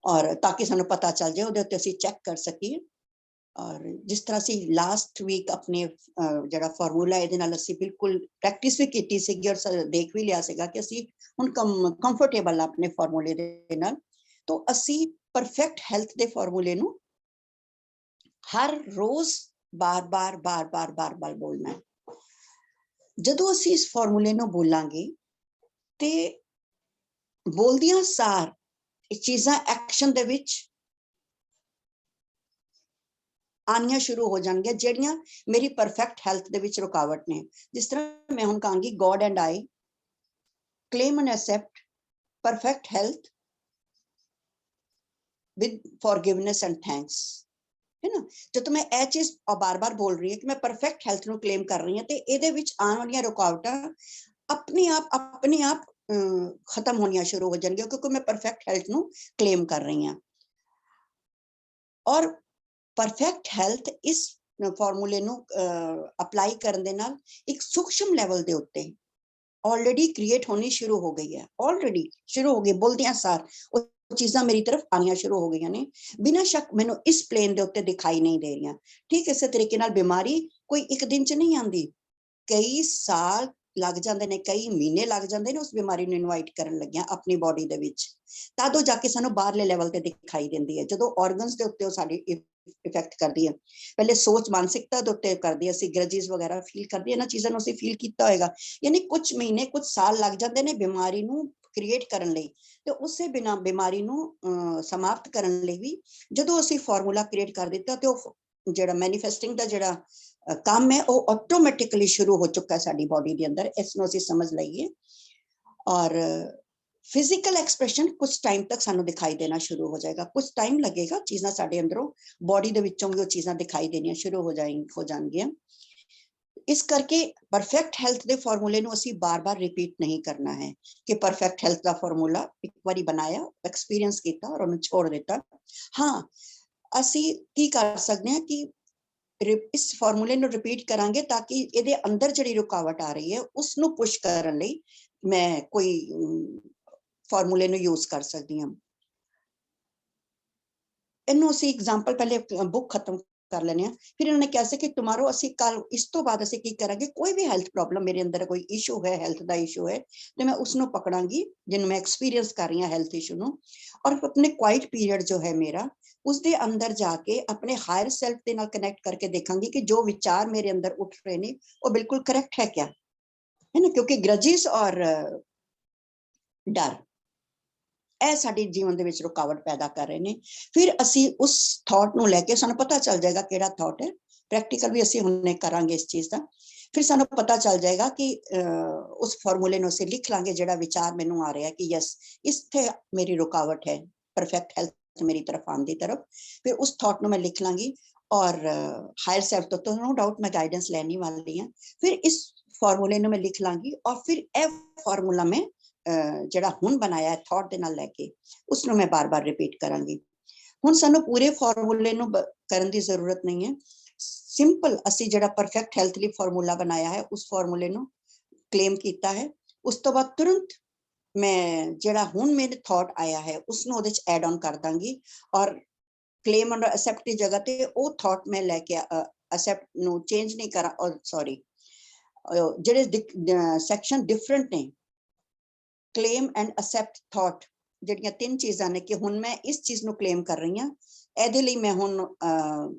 ਔਰ ਤਾਂ ਕਿ ਸਾਨੂੰ ਪਤਾ ਚੱਲ ਜਾਏ, ਉਹਦੇ ਉੱਤੇ ਅਸੀਂ ਚੈੱਕ ਕਰ ਸਕੀਏ। ਔਰ ਜਿਸ ਤਰ੍ਹਾਂ ਅਸੀਂ ਲਾਸਟ ਵੀਕ ਆਪਣੇ ਜਿਹੜਾ ਫਾਰਮੂਲਾ, ਇਹਦੇ ਨਾਲ ਅਸੀਂ ਬਿਲਕੁਲ ਪ੍ਰੈਕਟਿਸ ਵੀ ਕੀਤੀ ਸੀਗੀ ਔਰ ਦੇਖ ਵੀ ਲਿਆ ਸੀਗਾ ਕਿ ਅਸੀਂ ਹੁਣ ਕੰਫਰਟੇਬਲ ਆਪਣੇ ਫਾਰਮੂਲੇ ਦੇ ਨਾਲ। ਤਾਂ ਅਸੀਂ ਪਰਫੈਕਟ ਹੈਲਥ ਦੇ ਫਾਰਮੂਲੇ ਨੂੰ ਹਰ ਰੋਜ਼ ਬਾਰ-ਬਾਰ ਬੋਲਣਾ ਹੈ। ਜਦੋਂ ਅਸੀਂ ਇਸ ਫਾਰਮੂਲੇ ਨੂੰ ਬੋਲਾਂਗੇ ਤੇ ਬੋਲਦਿਆਂ ਸਾਰ ਇਹ ਚੀਜ਼ਾਂ ਐਕਸ਼ਨ ਦੇ ਵਿੱਚ ਆਉਣੀਆਂ ਸ਼ੁਰੂ ਹੋ ਜਾਣਗੀਆਂ, ਜਿਹੜੀਆਂ ਮੇਰੀ ਪਰਫੈਕਟ ਹੈਲਥ ਦੇ ਵਿੱਚ ਰੁਕਾਵਟ ਨੇ। ਜਿਸ ਤਰ੍ਹਾਂ ਮੈਂ ਹੁਣ ਕਹਾਂਗੀ, God and I claim and accept perfect health with forgiveness and thanks, है ना। ਜਦੋਂ ਮੈਂ ਇਹ ਚੀਜ਼ ਬਾਰ-ਬਾਰ ਬੋਲ ਰਹੀ ਹਾਂ ਕਿ ਮੈਂ ਪਰਫੈਕਟ ਹੈਲਥ ਨੂੰ ਕਲੇਮ ਕਰ ਰਹੀ ਹਾਂ, ਤੇ ਇਹਦੇ ਵਿੱਚ ਆਉਣ ਵਾਲੀਆਂ ਰੁਕਾਵਟਾਂ ਆਪਣੇ ਆਪ ਖਤਮ ਹੋਣੀਆਂ ਸ਼ੁਰੂ ਹੋ ਜਾਣਗੀਆਂ, ਕਿਉਂਕਿ ਮੈਂ ਪਰਫੈਕਟ ਹੈਲਥ ਨੂੰ ਕਲੇਮ ਕਰ ਰਹੀ ਹਾਂ। ਔਰ ਪਰਫੈਕਟ ਹੈਲਥ ਇਸ ਫਾਰਮੂਲੇ ਨੂੰ ਅਪਲਾਈ ਕਰਨ ਦੇ ਨਾਲ ਇੱਕ ਸੂਖਸ਼ਮ ਲੈਵਲ ਦੇ ਉੱਤੇ ਆਲਰੇਡੀ ਕ੍ਰੀਏਟ ਹੋਣੀ ਸ਼ੁਰੂ ਹੋ ਗਈ ਹੈ, ਆਲਰੇਡੀ ਸ਼ੁਰੂ ਹੋ ਗਈ। ਬੋਲਦਿਆਂ ਸਾਰ ਉਹ ਚੀਜ਼ਾਂ ਮੇਰੀ ਤਰਫ ਆਉਣੀਆਂ ਸ਼ੁਰੂ ਹੋ ਗਈਆਂ ਨੇ, ਬਿਨਾਂ ਸ਼ੱਕ ਮੈਨੂੰ ਇਸ ਪਲੇਨ ਦੇ ਉੱਤੇ ਦਿਖਾਈ ਨਹੀਂ ਦੇ ਰਹੀਆਂ। ਠੀਕ ਇਸੇ ਤਰੀਕੇ ਨਾਲ ਬਿਮਾਰੀ ਕੋਈ ਇੱਕ ਦਿਨ 'ਚ ਨਹੀਂ ਆਉਂਦੀ, ਕਈ ਸਾਲ ਲੱਗ ਜਾਂਦੇ ਨੇ, ਕਈ ਮਹੀਨੇ ਲੱਗ ਜਾਂਦੇ ਨੇ ਉਸ ਬਿਮਾਰੀ ਨੂੰ ਇਨਵਾਈਟ ਕਰਨ ਲੱਗਿਆ ਆਪਣੀ ਬਾਡੀ ਦੇ ਵਿੱਚ। ਤਦੋਂ ਜਾ ਕੇ ਸਾਨੂੰ ਬਾਹਰਲੇ ਲੈਵਲ ਤੇ ਦਿਖਾਈ ਦਿੰਦੀ ਹੈ, ਜਦੋਂ ਆਰਗਨਸ ਦੇ ਉੱਤੇ ਉਹ ਸਾਡੀ ਇਫੈਕਟ ਕਰਦੀ ਹੈ। ਪਹਿਲੇ ਸੋਚ ਮਾਨਸਿਕਤਾ ਦੇ ਉੱਤੇ ਕਰਦੀ ਹੈ, ਅਸੀਂ ਗ੍ਰਜਿਸ ਵਗੈਰਾ ਫੀਲ ਕਰਦੀ, ਇਹਨਾਂ ਚੀਜ਼ਾਂ ਨੂੰ ਅਸੀਂ ਫੀਲ ਕੀਤਾ ਹੋਏਗਾ। ਯਾਨੀ ਕੁਝ ਮਹੀਨੇ, ਕੁਝ ਸਾਲ ਲੱਗ ਜਾਂਦੇ ਨੇ ਬਿਮਾਰੀ ਨੂੰ ਕ੍ਰੀਏਟ ਕਰਨ ਲਈ, ਤੇ ਉਸੇ ਬਿਨਾਂ ਬਿਮਾਰੀ ਨੂੰ ਸਮਾਪਤ ਕਰਨ ਲਈ ਵੀ ਜਦੋਂ ਅਸੀਂ ਫਾਰਮੂਲਾ ਕ੍ਰੀਏਟ ਕਰ ਦਿੱਤਾ, ਤੇ ਉਹ ਜਿਹੜਾ ਮੈਨੀਫੈਸਟਿੰਗ ਦਾ ਜਿਹੜਾ ਕੰਮ ਹੈ ਉਹ ਆਟੋਮੈਟਿਕਲੀ ਸ਼ੁਰੂ ਹੋ ਚੁੱਕਾ ਸਾਡੀ ਬੋਡੀ ਦੇ ਅੰਦਰ, ਇਸ ਨੂੰ ਅਸੀਂ ਸਮਝ ਲਈਏ। ਔਰ ਫਿਜ਼ੀਕਲ ਐਕਸਪ੍ਰੈਸ਼ਨ ਕੁਝ ਟਾਈਮ ਤੱਕ ਸਾਨੂੰ ਦਿਖਾਈ ਦੇਣਾ ਸ਼ੁਰੂ ਹੋ ਜਾਏਗਾ, ਕੁਝ ਟਾਈਮ ਲੱਗੇਗਾ, ਚੀਜ਼ਾਂ ਸਾਡੇ ਅੰਦਰੋਂ ਬੋਡੀ ਦੇ ਵਿੱਚੋਂ ਵੀ ਉਹ ਚੀਜ਼ਾਂ ਦਿਖਾਈ ਦੇਣੀਆਂ ਸ਼ੁਰੂ ਹੋ ਜਾਣਗੀਆਂ। ਇਸ ਕਰਕੇ ਪਰਫੈਕਟ ਹੈਲਥ ਦੇ ਫਾਰਮੂਲੇ ਨੂੰ ਅਸੀਂ ਬਾਰ-ਬਾਰ ਰਿਪੀਟ ਨਹੀਂ ਕਰਨਾ ਹੈ ਕਿ ਪਰਫੈਕਟ ਹੈਲਥ ਦਾ ਫਾਰਮੂਲਾ ਇੱਕ ਵਾਰੀ ਬਣਾਇਆ, ਐਕਸਪੀਰੀਅੰਸ ਕੀਤਾ ਔਰ ਉਹਨੂੰ ਛੋੜ ਦਿੱਤਾ। ਹਾਂ, ਅਸੀਂ ਕੀ ਕਰ ਸਕਦੇ ਹਾਂ ਕਿ ਇਸ ਫਾਰਮੂਲੇ ਨੂੰ ਰਿਪੀਟ ਕਰਾਂਗੇ ਤਾਂ ਕਿ ਇਹਦੇ ਅੰਦਰ ਜਿਹੜੀ ਰੁਕਾਵਟ ਆ ਰਹੀ ਹੈ ਉਸ ਨੂੰ ਪੁਸ਼ ਕਰਨ ਲਈ ਮੈਂ ਕੋਈ ਫਾਰਮੂਲੇ ਨੂੰ ਯੂਜ਼ ਕਰ ਸਕਦੀ ਹਾਂ। ਇਹਨੂੰ ਅਸੀਂ ਐਗਜ਼ਾਮਪਲ ਪਹਿਲੇ ਬੁੱਕ ਖਤਮ ਕਰ ਲੈਣੇ ਆ, ਫਿਰ ਇਹਨਾਂ ਨੇ ਕਿਹਾ ਸੀ ਕਿ ਟੁਮਾਰੋ ਅਸੀਂ ਕੱਲ ਇਸ ਤੋਂ ਬਾਅਦ ਅਸੀਂ ਕੀ ਕਰਾਂਗੇ, ਕੋਈ ਵੀ ਹੈਲਥ ਪ੍ਰੋਬਲਮ ਮੇਰੇ ਅੰਦਰ ਕੋਈ ਇਸ਼ੂ ਹੈ, ਹੈਲਥ ਦਾ ਇਸ਼ੂ ਹੈ, ਤੇ ਮੈਂ ਉਸ ਨੂੰ ਪਕੜਾਂਗੀ ਜਿਹਨੂੰ ਮੈਂ ਐਕਸਪੀਰੀਅੰਸ ਕਰ ਰਹੀ ਹਾਂ ਹੈਲਥ ਇਸ਼ੂ ਨੂੰ, ਔਰ ਆਪਣੇ ਕੁਆਇਟ ਪੀਰੀਅਡ ਜੋ ਹੈ ਮੇਰਾ ਉਸ ਦੇ ਅੰਦਰ ਜਾ ਕੇ ਆਪਣੇ ਹਾਇਰ ਸੈਲਫ ਦੇ ਨਾਲ ਕਨੈਕਟ ਕਰਕੇ ਦੇਖਾਂਗੀ ਕਿ ਜੋ ਵਿਚਾਰ ਮੇਰੇ ਅੰਦਰ ਉੱਠ ਰਹੇ ਨੇ ਉਹ ਬਿਲਕੁਲ ਕਰੈਕਟ ਹੈ ਕਿਆ, ਹੈ ਨਾ। ਕਿਉਂਕਿ ਗ੍ਰਜਿਸ ਔਰ ਡਰ ਇਹ ਸਾਡੇ ਜੀਵਨ ਦੇ ਵਿੱਚ ਰੁਕਾਵਟ ਪੈਦਾ ਕਰ ਰਹੇ ਨੇ। ਫਿਰ ਅਸੀਂ ਉਸ ਥਾਟ ਨੂੰ ਲੈ ਕੇ, ਸਾਨੂੰ ਪਤਾ ਚੱਲ ਜਾਏਗਾ ਕਿਹੜਾ ਥਾਟ ਹੈ, ਪ੍ਰੈਕਟੀਕਲ ਵੀ ਅਸੀਂ ਹੁਣੇ ਕਰਾਂਗੇ ਇਸ ਚੀਜ਼ ਦਾ, ਫਿਰ ਸਾਨੂੰ ਪਤਾ ਚੱਲ ਜਾਏਗਾ ਕਿ ਉਸ ਫਾਰਮੂਲੇ ਨੂੰ ਅਸੀਂ ਲਿਖ ਲਾਂਗੇ ਜਿਹੜਾ ਵਿਚਾਰ ਮੈਨੂੰ ਆ ਰਿਹਾ ਕਿ ਯਸ ਇੱਥੇ ਮੇਰੀ ਰੁਕਾਵਟ ਹੈ ਪਰਫੈਕਟ ਹੈਲਥ ਮੇਰੀ ਤਰਫ ਆਉਣ ਦੀ ਤਰਫ, ਫਿਰ ਉਸ ਥਾਟ ਨੂੰ ਮੈਂ ਲਿਖ ਲਾਂਗੀ ਔਰ ਹਾਇਰ ਸੈਲਫ ਤੋਂ नो डाउट मैं गाइडेंस लेने वाली हूँ। फिर इस फॉर्मूले ਨੂੰ ਮੈਂ ਲਿਖ ਲਾਂਗੀ ਔਰ ਫਿਰ ਇਹ ਫਾਰਮੂਲਾ ਮੈਂ ਜਿਹੜਾ ਹੁਣ ਬਣਾਇਆ ਹੈ ਥਾਟ ਦੇ ਨਾਲ ਲੈ ਕੇ ਉਸ ਨੂੰ ਮੈਂ ਬਾਰ-ਬਾਰ ਰਿਪੀਟ ਕਰਾਂਗੀ। ਹੁਣ ਸਾਨੂੰ ਪੂਰੇ ਫਾਰਮੂਲੇ ਨੂੰ ਕਰਨ ਦੀ ਜ਼ਰੂਰਤ ਨਹੀਂ ਹੈ, ਸਿੰਪਲ ਅਸੀਂ ਜਿਹੜਾ ਪਰਫੈਕਟ ਹੈਲਥ ਲਈ ਫਾਰਮੂਲਾ ਬਣਾਇਆ ਹੈ ਉਸ ਫਾਰਮੂਲੇ ਨੂੰ ਕਲੇਮ ਕੀਤਾ ਹੈ, ਉਸ ਤੋਂ ਬਾਅਦ ਤੁਰੰਤ ਮੈਂ ਜਿਹੜਾ ਹੁਣ ਮੇਰੇ ਥਾਟ ਆਇਆ ਹੈ ਉਸ ਨੂੰ ਉਹਦੇ ਚ ਐਡ ਆਨ ਕਰ ਦਾਂਗੀ ਔਰ ਕਲੇਮ ਔਰ ਅਸੈਪਟ ਦੀ ਜਗ੍ਹਾ ਤੇ ਉਹ ਥਾਟ ਮੈਂ ਲੈ ਕੇ ਅਸੈਪਟ ਨੂੰ ਚੇਂਜ ਨਹੀਂ ਕਰਾਂ, ਔਰ ਸੌਰੀ ਜਿਹੜੇ ਸੈਕਸ਼ਨ ਡਿਫਰੈਂਟ ਨੇ ਕਲੇਮ ਐਂਡ ਅਸੈਪਟ ਥਾਟ, ਜਿਹੜੀਆਂ ਤਿੰਨ ਚੀਜ਼ਾਂ ਨੇ ਕਿ ਹੁਣ ਮੈਂ ਇਸ ਚੀਜ਼ ਨੂੰ ਕਲੇਮ ਕਰ ਰਹੀ ਹਾਂ, ਇਹਦੇ ਲਈ ਮੈਂ ਹੁਣ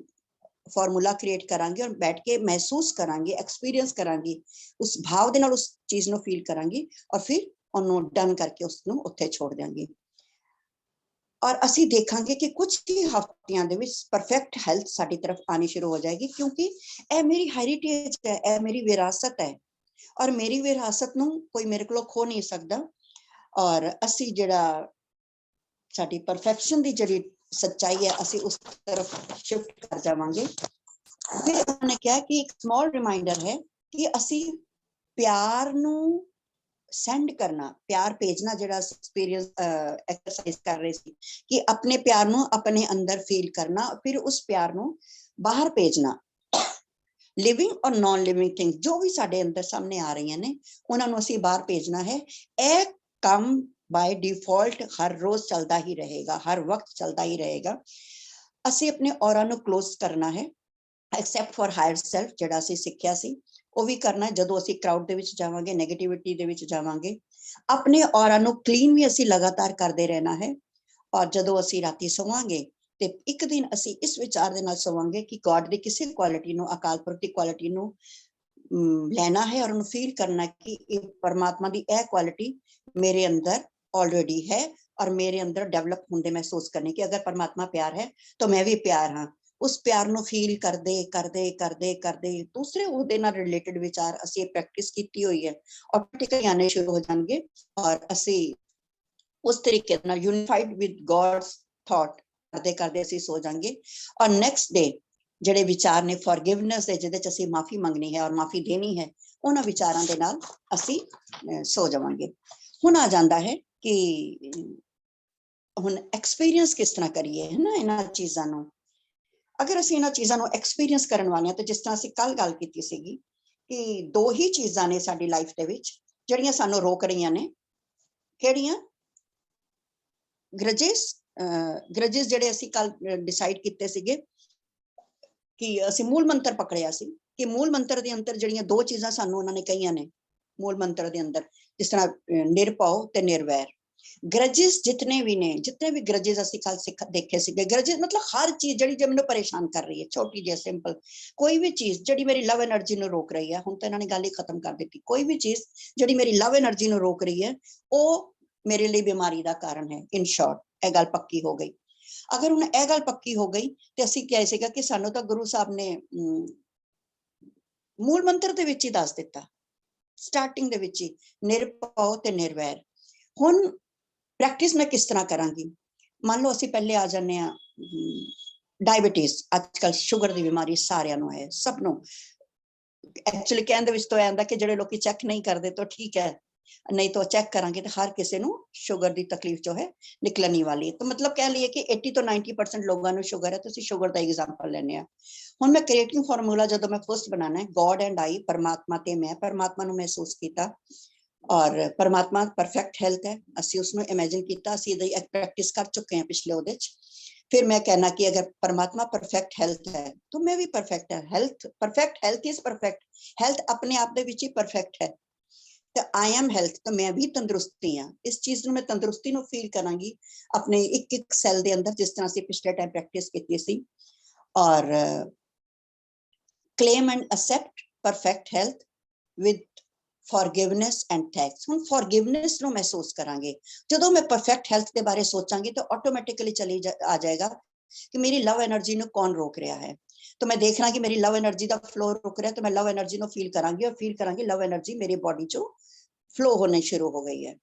ਫਾਰਮੂਲਾ ਕ੍ਰੀਏਟ ਕਰਾਂਗੀ ਔਰ ਬੈਠ ਕੇ ਮਹਿਸੂਸ ਕਰਾਂਗੀ, ਐਕਸਪੀਰੀਅੰਸ ਕਰਾਂਗੀ, ਉਸ ਭਾਵ ਦੇ ਨਾਲ ਉਸ ਚੀਜ਼ ਨੂੰ ਫੀਲ ਕਰਾਂਗੀ ਔਰ ਫਿਰ ਉਹਨੂੰ ਡਨ ਕਰਕੇ ਉਸ ਨੂੰ ਉੱਥੇ ਛੋੜ ਦਿਆਂਗੀ। ਔਰ ਅਸੀਂ ਦੇਖਾਂਗੇ ਕਿ ਕੁਝ ਹੀ ਹਫ਼ਤਿਆਂ ਦੇ ਵਿੱਚ ਪਰਫੈਕਟ ਹੈਲਥ ਸਾਡੀ ਤਰਫ ਆਣੀ ਸ਼ੁਰੂ ਹੋ ਜਾਏਗੀ, ਕਿਉਂਕਿ ਇਹ ਮੇਰੀ ਹੈਰੀਟੇਜ ਹੈ, ਇਹ ਮੇਰੀ ਵਿਰਾਸਤ ਹੈ ਔਰ ਮੇਰੀ ਵਿਰਾਸਤ ਨੂੰ ਕੋਈ ਮੇਰੇ ਕੋਲੋਂ ਖੋ ਨਹੀਂ ਸਕਦਾ। ਔਰ ਅਸੀਂ ਜਿਹੜਾ ਸਾਡੀ ਪਰਫੈਕਸ਼ਨ ਦੀ ਜਿਹੜੀ ਸੱਚਾਈ ਹੈ ਅਸੀਂ ਉਸ ਤਰਫ ਸ਼ਿਫਟ ਕਰ ਜਾਵਾਂਗੇ। ਫਿਰ ਉਹਨਾਂ ਨੇ ਕਿਹਾ ਕਿ ਇੱਕ ਸਮਾਲ ਰਿਮਾਈਂਡਰ ਹੈ ਕਿ ਅਸੀਂ ਪਿਆਰ ਨੂੰ ਸੈਂਡ ਕਰਨਾ, ਪਿਆਰ ਭੇਜਣਾ, ਜਿਹੜਾ ਐਕਸਪੀਰੀਅੰਸ ਐਕਸਰਸਾਈਜ਼ ਕਰ ਰਹੇ ਸੀ ਕਿ ਆਪਣੇ ਪਿਆਰ ਨੂੰ ਆਪਣੇ ਅੰਦਰ ਫੀਲ ਕਰਨਾ, ਫਿਰ ਉਸ ਪਿਆਰ ਨੂੰ ਬਾਹਰ ਭੇਜਣਾ। ਲਿਵਿੰਗ ਔਰ ਨॉन ਲਿਵਿੰਗ ਥਿੰਗਸ ਜੋ ਵੀ ਸਾਡੇ ਅੰਦਰ ਸਾਹਮਣੇ ਆ ਰਹੀਆਂ ਨੇ ਉਹਨਾਂ ਨੂੰ ਅਸੀਂ ਬਾਹਰ ਭੇਜਣਾ ਹੈ। ਇਹ ਕੰਮ ਬਾय डिफॉल्ट हर रोज चलता ही रहेगा, हर वक्त चलता ही रहेगा। ਅਸੀਂ ਆਪਣੇ ਔਰਾ ਨੂੰ ਕਲੋਜ਼ ਕਰਨਾ ਹੈ, ਐਕਸੈਪਟ ਫॉर ਹਾਇਰ ਸੈਲਫ ਜਿਹੜਾ ਅਸੀਂ ਸਿੱਖਿਆ ਸੀ ਉਹ ਵੀ ਕਰਨਾ। ਜਦੋਂ ਅਸੀਂ ਕਰਾਊਡ ਦੇ ਵਿੱਚ ਜਾਵਾਂਗੇ, ਨੈਗੇਟਿਵਿਟੀ ਦੇ ਵਿੱਚ ਜਾਵਾਂਗੇ, ਆਪਣੇ ਔਰਾ ਨੂੰ ਕਲੀਨ ਵੀ ਅਸੀਂ ਲਗਾਤਾਰ ਕਰਦੇ ਰਹਿਣਾ ਹੈ। ਔਰ ਜਦੋਂ ਅਸੀਂ ਰਾਤੀ ਸੋਵਾਂਗੇ ਤੇ ਇੱਕ ਦਿਨ ਅਸੀਂ ਇਸ ਵਿਚਾਰ ਦੇ ਨਾਲ ਸੋਵਾਂਗੇ ਕਿ ਗॉड ਦੀ ਕਿਸੇ ਕੁਆਲਿਟੀ ਨੂੰ, ਅਕਾਲ ਪੁਰਖ ਦੀ ਕੁਆਲਿਟੀ ਨੂੰ ਲੈਣਾ ਹੈ ਔਰ ਉਹਨੂੰ ਫੀਲ ਕਰਨਾ ਕਿ ਇਹ ਪਰਮਾਤਮਾ ਦੀ ਇਹ ਕੁਆਲਿਟੀ ਮੇਰੇ ਅੰਦਰ ऑलरेडी है और मेरे अंदर डेवलप होंदे महसूस करने की, अगर परमात्मा प्यार है तो मैं भी प्यार हाँ। उस प्यार ਨੂੰ ਫੀਲ ਕਰਦੇ ਕਰਦੇ ਕਰਦੇ ਕਰਦੇ ਦੂਸਰੇ ਉਹਦੇ ਨਾਲ ਰਿਲੇਟਡ ਵਿਚਾਰ ਅਸੀਂ ਪ੍ਰੈਕਟਿਸ ਕੀਤੀ ਹੋਈ ਹੈ, ਆਟੋਮੈਟਿਕਲੀ ਆਣੇ ਸ਼ੁਰੂ ਹੋ ਜਾਣਗੇ ਔਰ ਅਸੀਂ ਉਸ ਤਰੀਕੇ ਨਾਲ ਯੂਨੀਫਾਈਡ ਵਿਦ ਗॉड्स ਥਾਟ ਕਰਦੇ ਕਰਦੇ ਅਸੀਂ ਸੋ ਜਾਾਂਗੇ। ਔਰ ਨੈਕਸਟ ਡੇ ਜਿਹੜੇ ਵਿਚਾਰ ਨੇ ਫॉरगिवनेस ਦੇ, ਜਿਹਦੇ ਚ ਅਸੀਂ ਮਾਫੀ ਮੰਗਣੀ ਹੈ ਔਰ ਮਾਫੀ ਦੇਣੀ ਹੈ, ਉਹਨਾਂ ਵਿਚਾਰਾਂ ਦੇ ਨਾਲ ਅਸੀਂ ਸੋ ਜਾਵਾਂਗੇ। ਹੁਣ ਆ ਜਾਂਦਾ ਹੈ ਕਿ ਹੁਣ ਐਕਸਪੀਰੀਅੰਸ ਕਿਸ ਤਰ੍ਹਾਂ ਕਰੀਏ, ਹੈ ਨਾ, ਇਹਨਾਂ ਚੀਜ਼ਾਂ ਨੂੰ। ਅਗਰ ਅਸੀਂ ਇਹਨਾਂ ਚੀਜ਼ਾਂ ਨੂੰ ਐਕਸਪੀਰੀਅੰਸ ਕਰਨ ਵਾਲੇ ਹਾਂ ਤਾਂ ਜਿਸ ਤਰ੍ਹਾਂ ਅਸੀਂ ਕੱਲ ਗੱਲ ਕੀਤੀ ਸੀਗੀ ਕਿ ਦੋ ਹੀ ਚੀਜ਼ਾਂ ਨੇ ਸਾਡੀ ਲਾਈਫ ਦੇ ਵਿੱਚ ਜਿਹੜੀਆਂ ਸਾਨੂੰ ਰੋਕ ਰਹੀਆਂ ਨੇ। ਕਿਹੜੀਆਂ? ਗ੍ਰਜਿਸ ਜਿਹੜੇ ਅਸੀਂ ਕੱਲ ਡਿਸਾਈਡ ਕੀਤੇ ਸੀਗੇ ਕਿ ਅਸੀਂ ਮੂਲ ਮੰਤਰ ਪਕੜਿਆ ਸੀ ਕਿ ਮੂਲ ਮੰਤਰ ਦੇ ਅੰਦਰ ਜਿਹੜੀਆਂ ਦੋ ਚੀਜ਼ਾਂ ਸਾਨੂੰ ਉਹਨਾਂ ਨੇ ਕਹੀਆਂ ਨੇ ਮੂਲ ਮੰਤਰ ਦੇ ਅੰਦਰ, ਜਿਸ ਤਰ੍ਹਾਂ ਨਿਰਭਉ ਤੇ ਨਿਰਵੈਰ। ਗ੍ਰਜਿਸ ਜਿਤਨੇ ਵੀ ਨੇ, ਜਿਤਨੇ ਵੀ ਗ੍ਰਜਿਸ ਅਸੀਂ ਕੱਲ ਦੇਖੇ ਸੀਗੇ, ਗ੍ਰਜਿਸ ਮਤਲਬ ਹਰ ਚੀਜ਼ ਜਿਹੜੀ ਜੇ ਮੈਨੂੰ ਪਰੇਸ਼ਾਨ ਕਰ ਰਹੀ ਹੈ, ਛੋਟੀ ਜਿਹੀ ਸਿੰਪਲ ਕੋਈ ਵੀ ਚੀਜ਼ ਜਿਹੜੀ ਮੇਰੀ ਲਵ એનર્ਜੀ ਨੂੰ ਰੋਕ ਰਹੀ ਹੈ। ਹੁਣ ਤਾਂ ਇਹਨਾਂ ਨੇ ਗੱਲ ਹੀ ਖਤਮ ਕਰ ਦਿੱਤੀ। ਕੋਈ ਵੀ ਚੀਜ਼ ਜਿਹੜੀ ਮੇਰੀ ਲਵ એનર્ਜੀ ਨੂੰ ਰੋਕ ਰਹੀ ਹੈ ਉਹ ਮੇਰੇ ਲਈ ਬਿਮਾਰੀ ਦਾ ਕਾਰਨ ਹੈ। ਇਨ ਸ਼ਾਰਟ ਇਹ ਗੱਲ ਪੱਕੀ ਹੋ ਗਈ। ਅਗਰ ਹੁਣ ਇਹ ਗੱਲ ਪੱਕੀ ਹੋ ਗਈ ਤੇ ਅਸੀਂ ਕਿਹਾ ਸੀਗਾ ਕਿ ਸਾਨੂੰ ਤਾਂ ਗੁਰੂ ਸਾਹਿਬ ਨੇ ਮੂਲ ਮੰਤਰ ਦੇ ਵਿੱਚ ਹੀ ਦੱਸ ਦਿੱਤਾ, ਸਟਾਰਟਿੰਗ ਦੇ ਵਿੱਚ ਹੀ, ਨਿਰਭਉ ਤੇ ਨਿਰਵੈਰ। ਹੁਣ ਪ੍ਰੈਕਟਿਸ ਮੈਂ ਕਿਸ ਤਰ੍ਹਾਂ ਕਰਾਂਗੀ? ਮੰਨ ਲਓ ਅਸੀਂ ਪਹਿਲੇ ਆ ਜਾਂਦੇ ਆ ਡਾਇਬੀਟੀਜ਼, ਅੱਜ ਕੱਲ ਸ਼ੂਗਰ ਦੀ ਬਿਮਾਰੀ ਸਾਰਿਆਂ ਨੂੰ ਹੈ, ਸਭ ਨੂੰ। ਐਕਚੁਅਲੀ ਕਹਿਣ ਦੇ ਵਿੱਚ ਤਾਂ ਆਂਦਾ ਕਿ ਜਿਹੜੇ ਲੋਕੀ ਚੈੱਕ ਨਹੀਂ ਕਰਦੇ ਤਾਂ ਠੀਕ ਹੈ, ਨਹੀਂ ਤਾਂ ਚੈੱਕ ਕਰਾਂਗੇ ਤਾਂ ਹਰ ਕਿਸੇ ਨੂੰ ਸ਼ੂਗਰ ਦੀ ਤਕਲੀਫ ਜੋ ਹੈ ਨਿਕਲਣ ਹੀ ਵਾਲੀ ਹੈ। ਤਾਂ ਮਤਲਬ ਕਹਿ ਲਈਏ ਕਿ 80 ਤੋਂ 90% ਲੋਕਾਂ ਨੂੰ ਸ਼ੂਗਰ ਹੈ। ਤੁਸੀਂ ਸ਼ੂਗਰ ਦਾ ਐਗਜ਼ਾਮਪਲ ਲੈਣੇ ਆ। ਹੁਣ ਮੈਂ ਕ੍ਰੀਏਟਿੰਗ ਫਾਰਮੂਲਾ ਜਦੋਂ ਮੈਂ ਫਸਟ ਬਣਾਣਾ ਹੈ, ਗॉड एंड आई, परमात्मा ਤੇ ਮੈਂ, परमात्मा ਨੂੰ ਮਹਿਸੂਸ ਕੀਤਾ ਔਰ परमात्मा परफेक्ट हेल्थ है, ਅਸੀਂ ਉਸ ਨੂੰ ਇਮੇਜਿਨ ਕੀਤਾ, ਅਸੀਂ ਇਹਦੀ ਪ੍ਰੈਕਟਿਸ ਕਰ ਚੁੱਕੇ ਹਾਂ ਪਿਛਲੇ ਉਹਦੇ ਚ। फिर मैं कहना कि अगर परमात्मा परफेक्ट हेल्थ है तो मैं भी परफेक्ट है। Health perfect, health is perfect, health अपने आप दे विच ही परफेक्ट है। तो आई एम हेल्थ, तो मैं भी तंदुरुस्ती हाँ। इस चीज ਨੂੰ मैं तंदुरुस्ती ਨੂੰ फील करांगी अपने एक एक सैल ਦੇ ਅੰਦਰ, जिस तरह ਅਸੀਂ पिछले टाइम प्रैक्टिस ਕੀਤੀ ਸੀ। और claim and accept perfect health with forgiveness and thanks। ਹੁਣ forgiveness ਨੂੰ ਮਹਿਸੂਸ ਕਰਾਂਗੇ। ਜਦੋਂ ਮੈਂ perfect health ਦੇ ਬਾਰੇ ਸੋਚਾਂਗੀ ਤਾਂ ਆਟੋਮੈਟਿਕਲੀ ਆ ਜਾਏਗਾ ਕਿ ਮੇਰੀ ਲਵ એનર્ਜੀ ਨੂੰ ਕੌਣ ਰੋਕ ਰਿਹਾ ਹੈ। तो मैं देखना कि मेरी लव एनर्जी का फ्लो रुक रहा है, तो मैं लव एनर्जी ਨੂੰ फील करांगी और फील करांगी लव एनर्जी मेरी बॉडी चो फ्लो होने शुरू हो गई है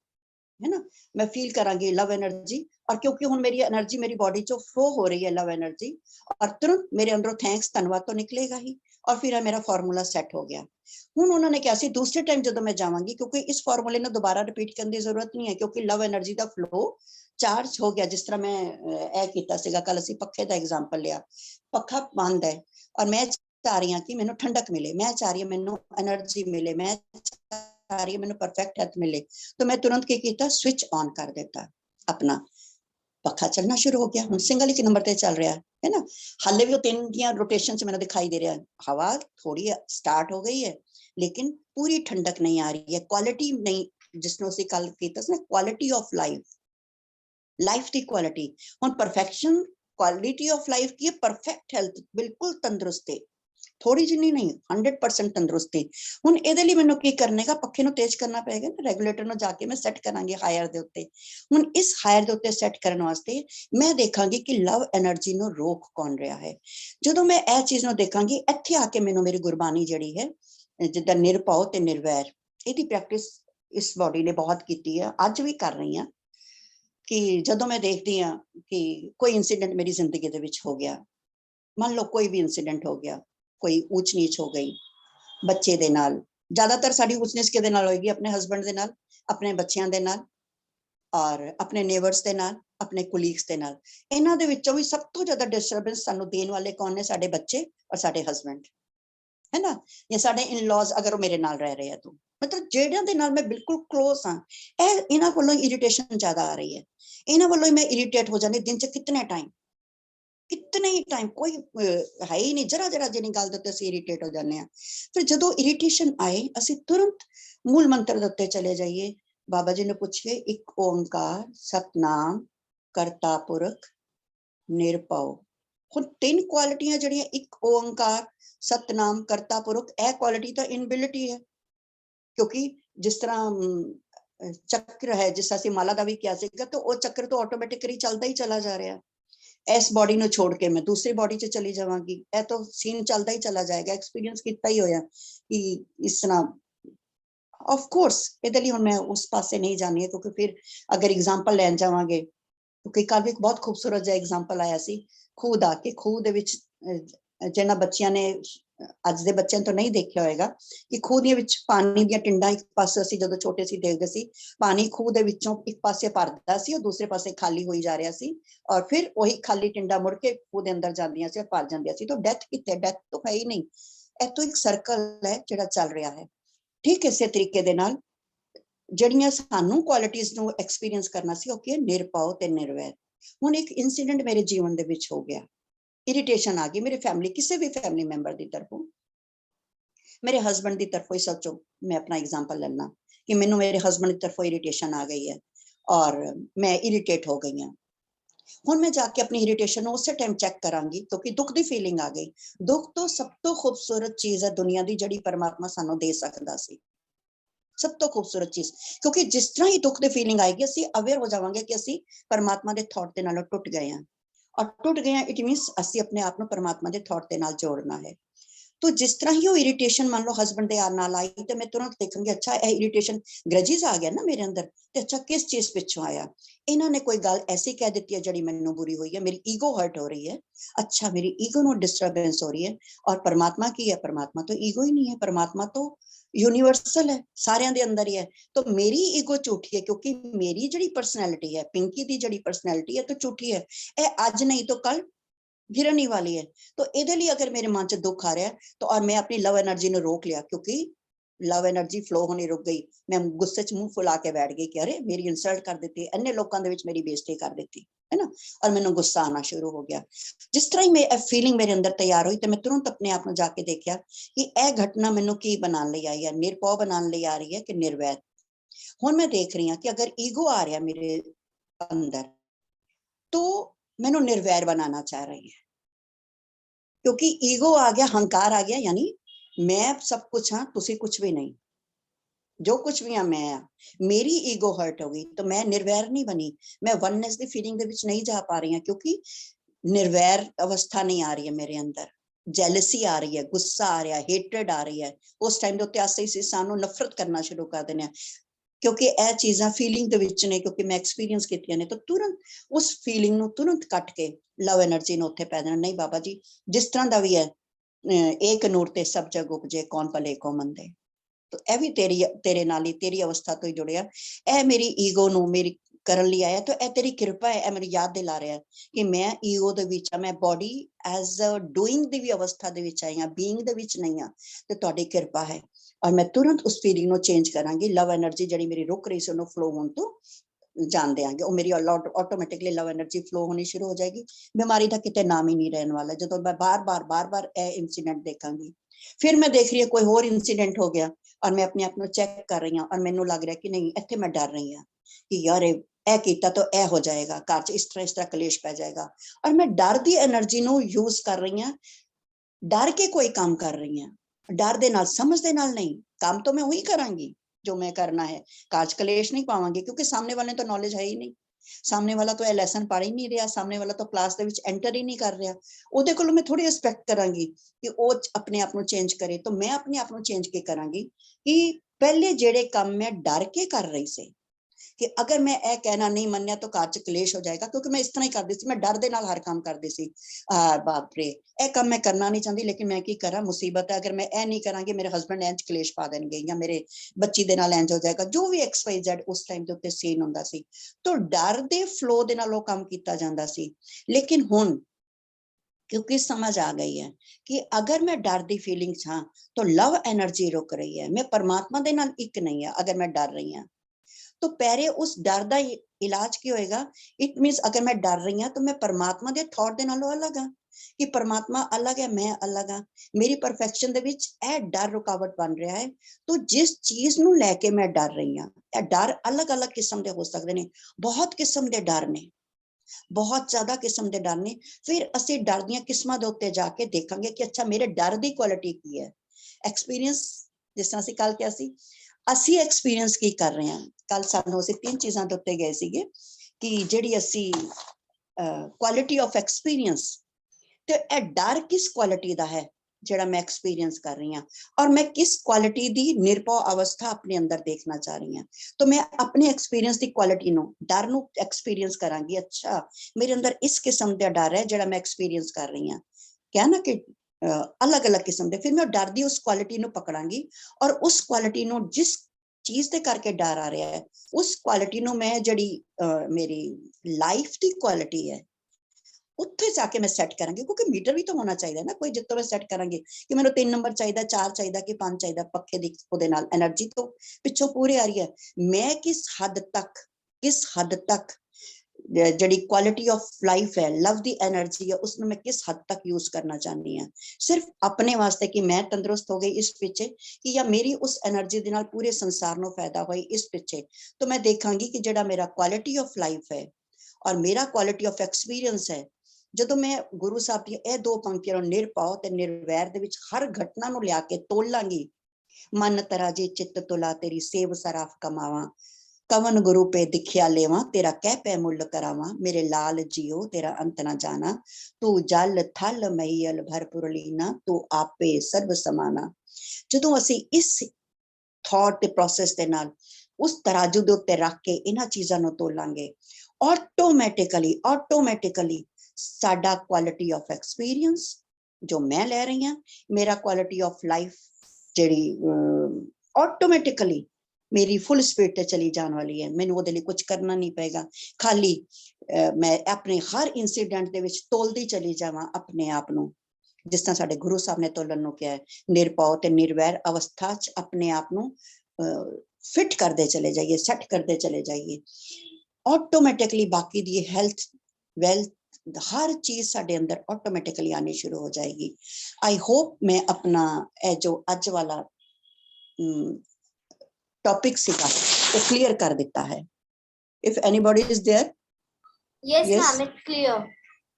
ना। मैं फील करांगी लव एनर्जी, और क्योंकि हुन मेरी एनर्जी मेरी बॉडी चो फ्लो हो रही है लव एनर्जी, और तुरंत मेरे अंदरों थैंक्स, धन्यवाद तो निकलेगा ही, और फिर मेरा फार्मूला सेट हो गया। हुन उन्होंने क्या सी दूसरे टाइम जब मैं जावांगी, क्योंकि इस फार्मूले ने दोबारा रिपीट करने की जरूरत नहीं है, क्योंकि लव एनर्जी का फ्लो चार्ज हो गया। जिस तरह मैं ए कीता सीगा कल, असीं पखे का एग्जाम्पल लिया, पखा बंद है और मैं चाह रही हूं कि मैनू ठंडक मिले, मैं चाह रही हूं मैनू एनर्जी मिले, मैं चाह रही हूं मैनू परफेक्ट हेल्थ मिले, तो मैं तुरंत की कीता, स्विच ऑन कर देता अपना, पखा चलना शुरू हो गया। हुन सिंगल ही नंबर पे चल रहा है ना। हाले भी वो 3 दियां रोटेशन से मैंने दिखाई दे रहा है, हवा थोड़ी स्टार्ट हो गई है लेकिन पूरी ठंडक नहीं आ रही है, क्वालिटी नहीं, जिसने उसी कल कीता सी ना, क्वालिटी ऑफ लाइफ, लाइफ की क्वालिटी। हुन परफेक्शन क्वालिटी ऑफ लाइफ की परफेक्ट हेल्थ, बिल्कुल तंदुरुस्ती, थोड़ी जिन्नी नहीं, 100% तंदुरुस्ती। हुन इहदे लई मैनूं की करने का, पखे नूं तेज करना पेगा, रेगुलेटर नूं जाके मैं सैट करांगी हायर दे उत्ते। हुन इस हायर दे उत्ते सैट करन वास्ते मैं देखांगी कि लव एनर्जी नूं रोक कौन रहा है। जदों मैं इह चीज नूं देखांगी, इत्थे आके मैनूं मेरी गुरबाणी जिहड़ी है, जिद्दां निरभउ ते निर्वैर, इहदी प्रैक्टिस इस बॉडी ने बहुत कीती है, अज भी कर रही हां। कि जदों मैं देखती हाँ कि कोई इंसीडेंट मेरी जिंदगी दे विच हो गया, मान लो कोई भी इंसीडेंट हो गया, कोई ऊच नीच हो गई बच्चे दे नाल, ज्यादातर साडी ऊच नीच किहदे नाल होएगी, अपने हस्बैंड दे नाल, अपने बच्चियां दे नाल, और अपने नेबर्स दे नाल, अपने कुलीग्स दे नाल। इन्हां दे विचों भी सब तो ज्यादा डिस्टर्बेंस सानू देण वाले कौन ने? साडे बच्चे और साडे हस्बैंड, है ना, या साडे इन लॉज अगर वो मेरे नाल रह रहे हैं तो। मतलब जेड़ियां दे नाल मैं बिल्कुल क्लोज हाँ, इन्हां कोलों इरिटेशन ज्यादा आ रही है, इन्हां वालों ही मैं इरिटेट हो जानी दिन च कितने टाइम, कितने ही टाइम, कोई है ही नहीं, जरा जरा जिनी गल दे उत्ते असीं इरिटेट हो जाने आ। फिर जदों इरिटेशन आए, असीं तुरंत मूल मंत्र दे उत्ते चले जाइए, बाबा जी ने पूछिए, एक ओंकार सतनाम करता पुरख निरभउ। हुण 3 क्वालिटियां जिहड़ियां, एक ओंकार सतनाम करता पुरख, ए क्वालिटी तो इनबिलिटी है, क्योंकि जिस तरह चक्र है, जिस असीं माला दा भी किया सीगा, तो वो चक्र तो ऑटोमैटिकली चलदा ही चला जा रहा है। इस बॉडी ਨੂੰ छोड़ के मैं दूसरी बॉडी 'ਚ चली जावांगी, ਇਹ तो सीन चलता ही चला जाएगा। एक्सपीरियंस ਕੀਤਾ ही होया कि इस तरह ऑफ कोर्स ਇਹਦੇ ਲਈ ਹੁਣ मैं उस पासे नहीं जानी है, क्योंकि फिर अगर एग्जांपल ਲੈਣ ਜਾਵਾਂਗੇ, क्योंकि कल भी एक बहुत खूबसूरत ਜਿਹਾ एग्जांपल आया सी ਖੂਹ ਦਾ, कि ਖੂਹ ਦੇ ਵਿੱਚ ਜਿਹਨਾਂ ਬੱਚਿਆਂ ਨੇ ਅੱਜ ਦੇ ਬੱਚਿਆਂ ਤੋਂ ਨਹੀਂ ਦੇਖਿਆ ਹੋਏਗਾ ਕਿ ਖੂਹ ਦੇ ਵਿੱਚ ਪਾਣੀ ਦੀਆਂ ਟਿੰਡਾਂ ਇੱਕ ਪਾਸੇ, ਅਸੀਂ ਜਦੋਂ ਛੋਟੇ ਸੀ ਦੇਖਦੇ ਸੀ, ਪਾਣੀ ਖੂਹ ਦੇ ਵਿੱਚੋਂ ਇੱਕ ਪਾਸੇ ਭਰਦਾ ਸੀ, ਉਹ ਦੂਸਰੇ ਪਾਸੇ ਖਾਲੀ ਹੋਈ ਜਾ ਰਿਹਾ ਸੀ, और फिर वही खाली टिंडा मुड़ के ਖੂਹ ਦੇ ਅੰਦਰ ਜਾਂਦੀਆਂ ਸੀ और भर ਜਾਂਦੀਆਂ ਸੀ। तो डेथ कितने, डेथ तो है ही नहीं, ਇਹ तो एक सर्कल है ਜਿਹੜਾ ਚੱਲ ਰਿਹਾ है। ठीक इसे तरीके ਦੇ ਨਾਲ ਜਿਹੜੀਆਂ ਸਾਨੂੰ ਕੁਆਲਿਟੀਆਂ ਨੂੰ ਐਕਸਪੀਰੀਅੰਸ ਕਰਨਾ ਸੀ, ਉਹ ਕੀ ਹੈ? ਨਿਰਭਉ ਤੇ ਨਿਰਵੈਰ। ਹੁਣ ਇੱਕ ਇਨਸੀਡੈਂਟ ਮੇਰੇ ਜੀਵਨ ਦੇ ਵਿੱਚ ਹੋ ਗਿਆ, इरिटेशन आ गई मेरी फैमिली, किसी भी फैमिली मैंबर की तरफों, मेरे हस्बैंड की तरफों ही, सोचो मैं अपना एग्जांपल लेना कि मैनू मेरे हस्बैंड की तरफों इरिटेशन आ गई है और मैं इरिटेट हो गई हाँ। हुण मैं जाके अपनी इरिटेशन उस टाइम चेक करांगी, क्योंकि दुख की फीलिंग आ गई। दुख तो सब तो खूबसूरत चीज है दुनिया की, जिहड़ी परमात्मा सानू दे सकदा सी, सब तो खूबसूरत चीज। क्योंकि जिस तरह ही दुख की फीलिंग आएगी, असीं अवेयर हो जावांगे कि असीं परमात्मा के थॉट दे नालों टुट गए हैं, और टुट गए इट मीनस असीं अपने आप को परमात्मा के थॉट के नाल जोड़ना है। तो जिस तरह ही वो इरिटेशन मान लो हस्बैंड ਦੇ ਨਾਲ ਆਈ ਤੇ ਮੈਂ ਤੁਰੰਤ ਦੇਖਾਂਗੀ ਅੱਛਾ ਇਹ ਇਰੀਟੇਸ਼ਨ ਗ੍ਰਜਿਸ ਆ ਗਿਆ ਨਾ ਮੇਰੇ ਅੰਦਰ ਤੇ ਅੱਛਾ ਕਿਸ ਚੀਜ਼ ਪਿੱਛੋਂ ਆਇਆ ਇਹਨਾਂ ਨੇ ਕੋਈ ਗੱਲ ਐਸੀ ਕਹਿ ਦਿੱਤੀ ਹੈ ਜਿਹੜੀ ਮੈਨੂੰ ਬੁਰੀ ਹੋਈ ਹੈ ਮੇਰੀ ਈਗੋ ਹਰਟ ਹੋ ਰਹੀ ਹੈ अच्छा मेरी ईगो ਨੂੰ डिस्टर्बेंस हो रही है और परमात्मा की है परमात्मा तो ईगो ही नहीं है परमात्मा तो यूनिवर्सल है सारिਆਂ ਦੇ ਅੰਦਰ ਹੀ है तो मेरी ईगो झूठी है क्योंकि मेरी ਜਿਹੜੀ पर्सनैलिटी है पिंकी ਦੀ ਜਿਹੜੀ पर्सनैलिटी है तो झूठी है ਇਹ ਅੱਜ नहीं तो कल गिरने वाली है तो ਇਹਦੇ ਲਈ अगर मेरे मन च दुख आ रहा है तो और मैं अपनी लव एनर्जी ਨੂੰ रोक लिया क्योंकि लव एनर्जी फ्लो होनी रुक गई मैं गुस्से च मुंह फुला के बैठ गई कि अरे मेरी इंसल्ट कर दी अन्य लोगों के विच मेरी बेइज्जती कर दी है ना और मैंने गुस्सा आना शुरू हो गया जिस तरह ही मैं फीलिंग मेरे अंदर तैयार हुई तो मैं तुरंत अपने आप को जाके देखा कि यह घटना मैनू की बनाने लई आई है निरपौ बनाने लई आ रही है कि निर्वैर हुण मैं देख रही हूँ कि अगर ईगो आ रहा मेरे अंदर तो मैनू निर्वैर बनाना चाह रही है क्योंकि ईगो आ गया हंकार आ गया यानी मैं सब कुछ हाँ तुसी कुछ भी नहीं जो कुछ भी हाँ मैं हाँ मेरी ईगो हर्ट हो गई तो मैं निर्वैर नहीं बनी मैं वननेस की फीलिंग दे विच नहीं जा पा रही हूँ क्योंकि निर्वैर अवस्था नहीं आ रही है मेरे अंदर जैलसी आ रही है गुस्सा आ रहा है हेट्रेड आ रही है उस टाइम के उत्ते असीं सानू नफरत करना शुरू कर देने क्योंकि यह चीज़ां फीलिंग दे विच ने क्योंकि मैं एक्सपीरियंस कीतियां ने तो तुरंत उस फीलिंग नू तुरंत कट के लव एनर्जी नू उत्थे पै देना नहीं बाबा जी जिस तरह का भी है एक नूर ते सब जग उपजे कौन भले को मंदे तो यह भी तेरे नाल ही तेरी अवस्था तो ही जुड़िया यह मेरी ईगो नू मेरी करन लई आया तो यह तेरी कृपा है मेरी याद दिला रहा है कि मैं ईगो दे विच मैं बॉडी एज डूइंग दी भी अवस्था दे विच आई हां बीइंग दे विच नहीं हां ते तुहाडी कृपा है और मैं तुरंत उस फीलिंग नू चेंज करांगी लव एनर्जी जिहड़ी मेरी रुक रही सी उहनू फ्लो होण तो जान देंगे वो मेरी ऑटोमैटिकली लव एनर्जी फ्लो होनी शुरू हो जाएगी बीमारी का कितने नाम ही नहीं रहने वाला जो मैं बार बार इंसीडेंट देखा फिर मैं देख रही हूँ कोई और इंसीडेंट हो गया और मैं अपने आप को चेक कर रही हूँ और मैनू लग रहा है कि नहीं इत्थे मैं डर रही हूँ कि यार ए कीता तो ए हो जाएगा घर च इस तरह कलेश पै जाएगा और मैं डर की एनर्जी नू यूज कर रही हूँ डर के कोई काम कर रही हूँ डर दे नाल समझ दे नाल नहीं काम तो मैं वही करांगी जो मैं करना है काज कलेश नहीं पावांगे क्योंकि सामने वाले तो नॉलेज है ही नहीं सामने वाला तो यह लैसन पढ़ ही नहीं रहा सामने वाला तो क्लास दे विच एंटर ही नहीं कर रहा ओदे कोलों मैं थोड़ी एक्सपेक्ट करांगी कि वो अपने आप को चेंज करे तो मैं अपने आप को चेंज के करांगी कि पहले जेड़े काम मैं डर के कर रही सी कि अगर मैं ए कहना नहीं मन्या तो घर च कलेश हो जाएगा क्योंकि मैं इस तरह ही करती सी मैं डर दे नाल हर काम करती सी बाप रे ए काम मैं करना नहीं चाहती लेकिन मैं की करा मुसीबत है अगर मैं ए नहीं करांगी मेरे हस्बैंड इंज कलेश पा देंगे या मेरे बच्ची दे नाल इंज हो जाएगा जो भी XYZ उस टाइम दे उत्ते सीन हुंदा सी तो डर दे फ्लो दे नाल काम कीता जांदा सी लेकिन हुण क्योंकि समझ आ गई है कि अगर मैं डर दी फीलिंग्स हाँ तो लव एनर्जी रुक रही है मैं परमात्मा दे नाल एक नहीं है अगर मैं डर रही हूँ तो पहले उस डर का इलाज की होएगा इट मीन्स अगर मैं डर रही हूँ तो मैं परमात्मा के थॉट दे नालों अलग हाँ कि परमात्मा अलग है मैं अलग हाँ मेरी परफेक्शन दे विच ए डर रुकावट बन रहा है तो जिस चीज नू लैके मैं डर रही हूँ ए डर अलग अलग किस्म के हो सकते हैं बहुत किस्म के डर ने बहुत ज्यादा किस्म के डर ने फिर असीं डर दी किस्मां दे उत्ते जाके देखांगे कि अच्छा मेरे डर की क्वालिटी की है एक्सपीरियंस जिस तरह असीं कल क्या सी असी एक्सपीरियंस की कर रहे हैं कल सानू असीं 3 चीज़ां दे उत्ते गए सीगे कि जिहड़ी असीं क्वालिटी ऑफ एक्सपीरियंस ते ए डर किस क्वालिटी दा है जिहड़ा मैं एक्सपीरियंस कर रही हूँ और मैं किस क्वालिटी दी निरभौ अवस्था अपने अंदर देखना चाह रही हूँ तो मैं अपने एक्सपीरियंस की क्वालिटी नो डर नू एक्सपीरियंस करांगी अच्छा मेरे अंदर इस किस्म दा डर है जिहड़ा मैं एक्सपीरियंस कर रही हूँ क्या ना कि अलग अलग किस्म के फिर मैं डर दी उस क्वालिटी नू पकड़ांगी और उस क्वालिटी नू जिस चीज दे करके डर आ रहा है उस क्वालिटी नू मैं जिहड़ी मेरी लाइफ की क्वालिटी है उत्थे जाके मैं सैट करांगी क्योंकि मीटर भी तो होना चाहिए ना कोई जितो मैं सैट करांगी कि मैंने 3 नंबर चाहिए 4 चाहिए कि 5 चाहिए पक्के दी ओदे नाल एनर्जी तो पिछों पूरी आ रही है मैं किस हद तक जड़ी क्वालिटी ऑफ लाइफ है लव दी एनर्जी है उसमें मैं किस हद तक यूज करना चाहनी है सिर्फ अपने वास्ते कि मैं तंदुरुस्त हो गई इस पीछे कि या मेरी उस एनर्जी दे नाल पूरे संसार नो फायदा होई इस पीछे तो मैं देखांगी कि जड़ा मेरा क्वालिटी ऑफ लाइफ है और मेरा क्वालिटी ऑफ एक्सपीरियंस है ਜਦੋਂ मैं गुरु साहब दी ਇਹ 2 पंक्तियां ਨਿਰਭਉ ਤੇ ਨਿਰਵੈਰ ਦੇ ਵਿੱਚ ਹਰ ਘਟਨਾ ਨੂੰ ਲਿਆ ਕੇ ਤੋਲ ਲਾਂਗੀ मन तराजे चित्त तुला तेरी सेव सराफ कमावा कवन गुरु पे दिखिया लेवा, तेरा कह पै मुल करावा, मेरे लाल जियो तेरा अंत ना जाना, तू जल थल महीयल भरपुर लीना, तू आपे सर्व समाना। ਜਦੋਂ ਅਸੀਂ ਇਸ ਥॉट ਦੇ ਪ੍ਰੋਸੈਸ ਦੇ ਨਾਲ ਉਸ ਤਰਾਜੂ ਦੇ ਉੱਤੇ ਰੱਖ ਕੇ ਇਹਨਾਂ ਚੀਜ਼ਾਂ ਨੂੰ ਤੋਲਾਂਗੇ, ਆਟੋਮੈਟਿਕਲੀ ਸਾਡਾ ਕੁਆਲਿਟੀ ਆਫ ਐਕਸਪੀਰੀਅੰਸ ਜੋ ਮੈਂ ਲੈ ਰਹੀ ਹਾਂ, ਮੇਰਾ ਕੁਆਲਿਟੀ ਆਫ ਲਾਈਫ ਜਿਹੜੀ ਆਟੋਮੈਟਿਕਲੀ ਮੇਰੀ ਫੁੱਲ ਸਪੀਡ ਤੇ ਚਲੀ ਜਾਣ ਵਾਲੀ ਹੈ। ਮੈਨੂੰ ਉਹਦੇ ਲਈ ਕੁਝ ਕਰਨਾ ਨਹੀਂ ਪਏਗਾ, ਖਾਲੀ ਮੈਂ ਆਪਣੇ ਹਰ ਇਨਸੀਡੈਂਟ ਦੇ ਵਿੱਚ ਤੋਲਦੀ ਚਲੀ ਜਾਵਾਂ ਆਪਣੇ ਆਪ ਨੂੰ, ਜਿਸ ਤਰ੍ਹਾਂ ਸਾਡੇ ਗੁਰੂ ਸਾਹਿਬ ਨੇ ਤੋਲਣ ਨੂੰ ਕਿਹਾ ਹੈ, ਨਿਰਭਉ ਤੇ ਨਿਰਵੈਰ ਅਵਸਥਾ 'ਚ ਆਪਣੇ ਆਪ ਨੂੰ ਫਿਟ ਕਰਦੇ ਚਲੇ ਜਾਈਏ, ਸੈੱਟ ਕਰਦੇ ਚਲੇ ਜਾਈਏ। ਆਟੋਮੈਟਿਕਲੀ ਬਾਕੀ ਦੀ ਹੈਲਥ, ਵੈਲਥ, हर चीज साडे अंदर ऑटोमेटिकली आनी शुरू हो जाएगी। आई होप मैं अपना जो अज वाला टॉपिक सीगा वो क्लियर कर दिता है। If anybody is there? Yes ma'am, it's clear,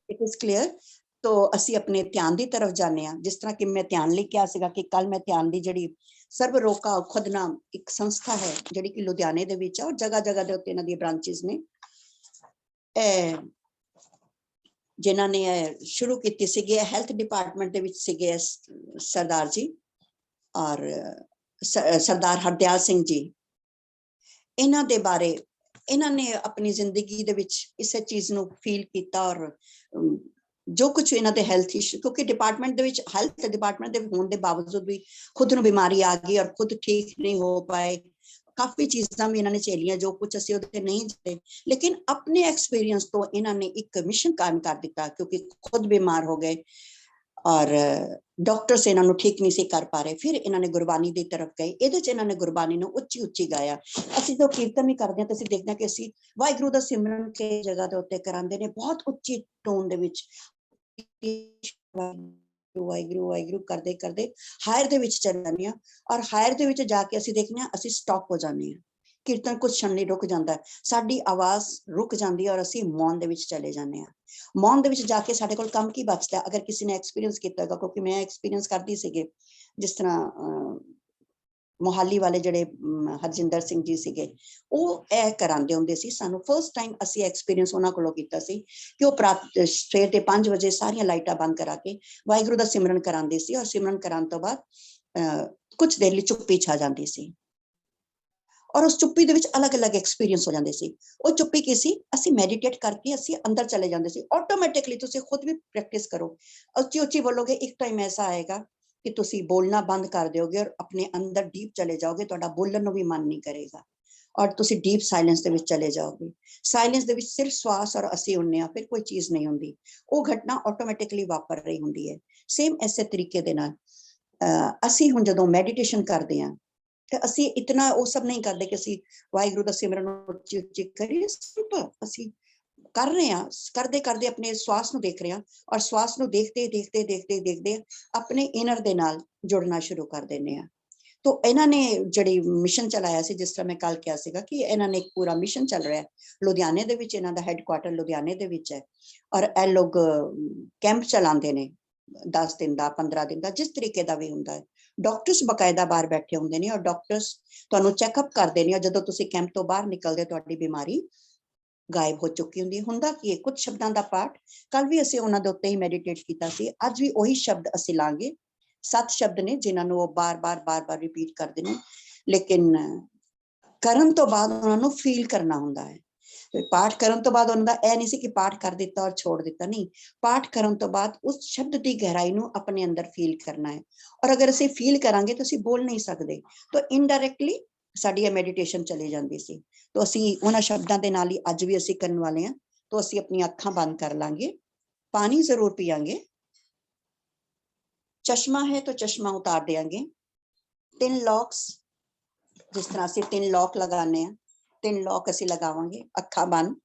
it is clear. तो ਅਸੀਂ अपने ध्यान की तरफ जाने आ, जिस तरह कि मैं ध्यान ਲਈ ਕਿਹਾ ਸੀਗਾ ਕਿ ਕੱਲ ਮੈਂ ध्यान ਦੀ ਜਿਹੜੀ ਸਰਬ ਰੋਕਾ ਖੁਦ ਨਾਮ ਇੱਕ ਸੰਸਥਾ ਹੈ ਜਿਹੜੀ ਕਿ ਲੁਧਿਆਣੇ ਦੇ ਵਿੱਚ ਆ, ਔਰ ਜਗ੍ਹਾ ਜਗ੍ਹਾ ਦੇ ਉੱਤੇ ਇਹਨਾਂ ਦੀਆਂ ਬ੍ਰਾਂਚਿਸ ਨੇ, ਜਿਨ੍ਹਾਂ ਨੇ ਸ਼ੁਰੂ ਕੀਤੀ ਸੀਗੀ, ਹੈਲਥ ਡਿਪਾਰਟਮੈਂਟ ਦੇ ਵਿੱਚ ਸੀਗੇ ਸਰਦਾਰ ਜੀ ਔਰ ਸਰਦਾਰ ਹਰਦਿਆਲ ਸਿੰਘ ਜੀ। ਇਹਨਾਂ ਦੇ ਬਾਰੇ ਇਹਨਾਂ ਨੇ ਆਪਣੀ ਜ਼ਿੰਦਗੀ ਦੇ ਵਿੱਚ ਇਸੇ ਚੀਜ਼ ਨੂੰ ਫੀਲ ਕੀਤਾ, ਔਰ ਜੋ ਕੁਝ ਇਹਨਾਂ ਦੇ ਹੈਲਥ ਇਸ਼ੂ, ਕਿਉਂਕਿ ਡਿਪਾਰਟਮੈਂਟ ਦੇ ਵਿੱਚ ਹੈਲਥ ਡਿਪਾਰਟਮੈਂਟ ਦੇ ਹੋਣ ਦੇ ਬਾਵਜੂਦ ਵੀ ਖੁਦ ਨੂੰ ਬਿਮਾਰੀ ਆ ਗਈ ਔਰ ਖੁਦ ਠੀਕ ਨਹੀਂ ਹੋ ਪਾਏ। ਕਾਫੀ ਚੀਜ਼ਾਂ ਵੀ ਇਹਨਾਂ ਨੇ ਝੇਲੀਆਂ ਜੋ ਕੁਝ ਅਸੀਂ ਉਹਦੇ ਨਹੀਂ ਜਿੱਤੇ, ਲੇਕਿਨ ਆਪਣੇ ਐਕਸਪੀਰੀਅੰਸ ਤੋਂ ਇਹਨਾਂ ਨੇ ਇੱਕ ਮਿਸ਼ਨ ਕਾਇਮ ਕਰ ਦਿੱਤਾ, ਕਿਉਂਕਿ ਖੁਦ ਬਿਮਾਰ ਹੋ ਗਏ ਔਰ ਡਾਕਟਰਸ ਇਹਨਾਂ ਨੂੰ ਠੀਕ ਨਹੀਂ ਸੀ ਕਰ ਪਾ ਰਹੇ। ਫਿਰ ਇਹਨਾਂ ਨੇ ਗੁਰਬਾਣੀ ਦੀ ਤਰਫ ਗਏ, ਇਹਦੇ 'ਚ ਇਹਨਾਂ ਨੇ ਗੁਰਬਾਣੀ ਨੂੰ ਉੱਚੀ ਉੱਚੀ ਗਾਇਆ। ਅਸੀਂ ਜਦੋਂ ਕੀਰਤਨ ਵੀ ਕਰਦੇ ਹਾਂ ਤਾਂ ਅਸੀਂ ਦੇਖਦੇ ਹਾਂ ਕਿ ਅਸੀਂ ਵਾਹਿਗੁਰੂ ਦਾ ਸਿਮਰਨ ਕਈ ਜਗ੍ਹਾ ਦੇ ਉੱਤੇ ਕਰਾਉਂਦੇ ਨੇ, ਬਹੁਤ ਉੱਚੀ ਟੋਨ ਦੇ ਵਿੱਚ ਵਾਹਿਗੁਰੂ ਵਾਹਿਗੁਰੂ ਕਰਦੇ ਕਰਦੇ ਹਾਇਰ ਦੇ ਵਿੱਚ ਚਲੇ ਜਾਂਦੇ ਹਾਂ, ਔਰ ਹਾਇਰ ਦੇ ਵਿੱਚ ਜਾ ਕੇ ਅਸੀਂ ਦੇਖਦੇ ਹਾਂ ਅਸੀਂ ਸਟਾਪ ਹੋ ਜਾਂਦੇ ਹਾਂ। ਕੀਰਤਨ ਕੁਝ क्षण ਲਈ ਰੁਕ ਜਾਂਦਾ ਹੈ, ਸਾਡੀ ਆਵਾਜ਼ ਰੁਕ ਜਾਂਦੀ ਹੈ ਔਰ ਅਸੀਂ ਮੌਨ ਦੇ ਵਿੱਚ ਚਲੇ ਜਾਂਦੇ ਹਾਂ। ਮੌਨ ਦੇ ਵਿੱਚ ਜਾ ਕੇ ਸਾਡੇ ਕੋਲ ਕੰਮ ਕੀ ਬਚਦਾ? ਅਗਰ ਕਿਸੇ ਨੇ ਐਕਸਪੀਰੀਅੰਸ ਕੀਤਾ ਹੋਗਾ, ਕਿਉਂਕਿ ਮੈਂ ਐਕਸਪੀਰੀਅੰਸ ਕਰਦੀ ਸੀਗੇ, ਜਿਸ ਤਰ੍ਹਾਂ ਮੋਹਾਲੀ ਵਾਲੇ ਜਿਹੜੇ ਹਰਜਿੰਦਰ ਸਿੰਘ ਜੀ ਸੀਗੇ, ਉਹ ਇਹ ਕਰਾਉਂਦੇ ਹੁੰਦੇ ਸੀ ਸਾਨੂੰ। ਫਸਟ ਟਾਈਮ ਅਸੀਂ ਐਕਸਪੀਰੀਅੰਸ ਉਹਨਾਂ ਕੋਲੋਂ ਕੀਤਾ ਸੀ ਕਿ ਉਹ ਸਵੇਰ ਦੇ 5 ਵਜੇ ਸਾਰੀਆਂ ਲਾਈਟਾਂ ਬੰਦ ਕਰਾ ਕੇ ਵਾਹਿਗੁਰੂ ਦਾ ਸਿਮਰਨ ਕਰਾਉਂਦੇ ਸੀ, ਔਰ ਸਿਮਰਨ ਕਰਾਉਣ ਤੋਂ ਬਾਅਦ ਕੁਝ ਦੇਰ ਲਈ ਚੁੱਪੀ ਛਾ ਜਾਂਦੀ ਸੀ, ਔਰ ਉਸ ਚੁੱਪੀ ਦੇ ਵਿੱਚ ਅਲੱਗ-ਅਲੱਗ ਐਕਸਪੀਰੀਅੰਸ ਹੋ ਜਾਂਦੇ ਸੀ। ਉਹ ਚੁੱਪੀ ਕੀ ਸੀ? ਅਸੀਂ ਮੈਡੀਟੇਟ ਕਰਕੇ ਅਸੀਂ ਅੰਦਰ ਚਲੇ ਜਾਂਦੇ ਸੀ ਆਟੋਮੈਟਿਕਲੀ। ਤੁਸੀਂ ਖੁਦ ਵੀ ਪ੍ਰੈਕਟਿਸ ਕਰੋ, ਉੱਚੀ ਉੱਚੀ ਬੋਲੋਗੇ, ਇੱਕ ਟਾਈਮ ਐਸਾ ਆਏਗਾ ਕਿ ਤੁਸੀਂ ਬੋਲਣਾ ਬੰਦ ਕਰ ਦਿਓਗੇ ਔਰ ਆਪਣੇ ਅੰਦਰ ਡੀਪ ਚਲੇ ਜਾਓਗੇ, ਤੁਹਾਡਾ ਬੋਲਣ ਨੂੰ ਵੀ ਮਨ ਨਹੀਂ ਕਰੇਗਾ ਔਰ ਤੁਸੀਂ ਡੀਪ ਸਾਇਲੈਂਸ ਦੇ ਵਿੱਚ ਚਲੇ ਜਾਓਗੇ। ਸਾਇਲੈਂਸ ਦੇ ਵਿੱਚ ਸਿਰਫ ਸਵਾਸ ਔਰ ਅਸੀਂ ਹੁੰਨੇ ਆ, ਫਿਰ ਕੋਈ ਚੀਜ਼ ਨਹੀਂ ਹੁੰਦੀ, ਉਹ ਘਟਨਾ ਆਟੋਮੈਟਿਕਲੀ ਵਾਪਰ ਰਹੀ ਹੁੰਦੀ ਹੈ। ਸੇਮ ਐਸੇ ਤਰੀਕੇ ਦੇ ਨਾਲ ਅਸੀਂ ਹੁਣ ਜਦੋਂ ਮੈਡੀਟੇਸ਼ਨ ਕਰਦੇ ਹਾਂ ਤੇ ਅਸੀਂ ਇਤਨਾ ਉਹ ਸਭ ਨਹੀਂ ਕਰਦੇ ਕਿ ਅਸੀਂ ਵਾਹਿਗੁਰੂ ਦਾ ਸਿਮਰਨ ਉੱਚੀ ਉੱਚੀ ਕਰੀਏ, ਅਸੀਂ ਕਰ ਰਹੇ ਹਾਂ, ਕਰਦੇ ਕਰਦੇ ਆਪਣੇ ਸਵਾਸ ਨੂੰ ਦੇਖ ਰਹੇ ਹਾਂ, ਔਰ ਸਵਾਸ ਨੂੰ ਦੇਖਦੇ ਆਪਣੇ ਇਨਰ ਦੇ ਨਾਲ ਜੁੜਨਾ ਸ਼ੁਰੂ ਕਰ ਦਿੰਦੇ ਹਾਂ। ਤੋ ਇਹਨਾਂ ਨੇ ਜਿਹੜੀ ਮਿਸ਼ਨ ਚਲਾਇਆ ਸੀ, ਜਿਸ ਤਰ੍ਹਾਂ ਮੈਂ ਕੱਲ ਕਿਹਾ ਸੀਗਾ ਕਿ ਇਹਨਾਂ ਨੇ ਇੱਕ ਪੂਰਾ ਮਿਸ਼ਨ ਚੱਲ ਰਿਹਾ ਲੁਧਿਆਣੇ ਦੇ ਵਿੱਚ, ਇਹਨਾਂ ਦਾ ਹੈੱਡਕੁਆਟਰ ਲੁਧਿਆਣੇ ਦੇ ਵਿੱਚ ਹੈ, ਔਰ ਇਹ ਲੋਕ ਕੈਂਪ ਚਲਾਉਂਦੇ ਨੇ 10 ਦਿਨ ਦਾ, 15 ਦਿਨ ਦਾ, ਜਿਸ ਤਰੀਕੇ ਦਾ ਵੀ ਹੁੰਦਾ ਹੈ। ਡਾਕਟਰਸ ਬਕਾਇਦਾ ਬਾਹਰ ਬੈਠੇ ਹੁੰਦੇ ਨੇ ਔਰ ਡਾਕਟਰਸ ਤੁਹਾਨੂੰ ਚੈੱਕਅਪ ਕਰਦੇ ਨੇ, ਔਰ ਜਦੋਂ ਤੁਸੀਂ ਕੈਂਪ ਤੋਂ ਬਾਹਰ ਨਿਕਲਦੇ ਤੁਹਾਡੀ ਬਿਮਾਰੀ ਗਾਇਬ ਹੋ ਚੁੱਕੀ ਹੁੰਦੀ। ਹੁੰਦਾ ਕੀ ਹੈ? ਕੁਝ ਸ਼ਬਦਾਂ ਦਾ ਪਾਠ, ਕੱਲ ਵੀ ਅਸੀਂ ਉਹਨਾਂ ਦੇ ਉੱਤੇ ਹੀ ਮੈਡੀਟੇਟ ਕੀਤਾ ਸੀ, ਅੱਜ ਵੀ ਉਹੀ ਸ਼ਬਦ ਅਸੀਂ ਲਾਂਗੇ। 7 ਸ਼ਬਦ ਨੇ ਜਿਨ੍ਹਾਂ ਨੂੰ ਉਹ ਬਾਰ-ਬਾਰ ਰਿਪੀਟ ਕਰਦੇ ਨੇ, ਲੇਕਿਨ ਕਰਨ ਤੋਂ ਬਾਅਦ ਉਹਨਾਂ ਨੂੰ ਫੀਲ ਕਰਨਾ ਹੁੰਦਾ ਹੈ। ਪਾਠ ਕਰਨ ਤੋਂ ਬਾਅਦ ਉਹਨਾਂ ਦਾ ਇਹ ਨਹੀਂ ਸੀ ਕਿ ਪਾਠ ਕਰ ਦਿੱਤਾ ਔਰ ਛੋੜ ਦਿੱਤਾ, ਨਹੀਂ, ਪਾਠ ਕਰਨ ਤੋਂ ਬਾਅਦ ਉਸ ਸ਼ਬਦ ਦੀ ਗਹਿਰਾਈ ਨੂੰ ਆਪਣੇ ਅੰਦਰ ਫੀਲ ਕਰਨਾ ਹੈ, ਔਰ ਅਗਰ ਅਸੀਂ ਫੀਲ ਕਰਾਂਗੇ ਤਾਂ ਅਸੀਂ ਬੋਲ ਨਹੀਂ ਸਕਦੇ, ਤਾਂ ਇਨਡਾਇਰੈਕਟਲੀ ਸਾਡੀ ਇਹ ਮੈਡੀਟੇਸ਼ਨ ਚਲੀ ਜਾਂਦੀ ਸੀ। ਤਾਂ ਅਸੀਂ ਉਹਨਾਂ ਸ਼ਬਦਾਂ ਦੇ ਨਾਲ ਹੀ ਅੱਜ ਵੀ ਅਸੀਂ ਕਰਨ ਵਾਲੇ ਹਾਂ। ਤਾਂ ਅਸੀਂ ਆਪਣੀਆਂ ਅੱਖਾਂ ਬੰਦ ਕਰ ਲਾਂਗੇ, ਪਾਣੀ ਜ਼ਰੂਰ ਪੀਆਂਗੇ, ਚਸ਼ਮਾ ਹੈ ਤਾਂ ਚਸ਼ਮਾ ਉਤਾਰ ਦੇਾਂਗੇ। 3 ਲੌਕਸ, ਜਿਸ ਤਰ੍ਹਾਂ ਅਸੀਂ 3 ਲੌਕ ਲਗਾਉਂਦੇ ਹਾਂ, 3 ਲੌਕ ਅਸੀਂ ਲਗਾਵਾਂਗੇ, ਅੱਖਾਂ ਬੰਦ,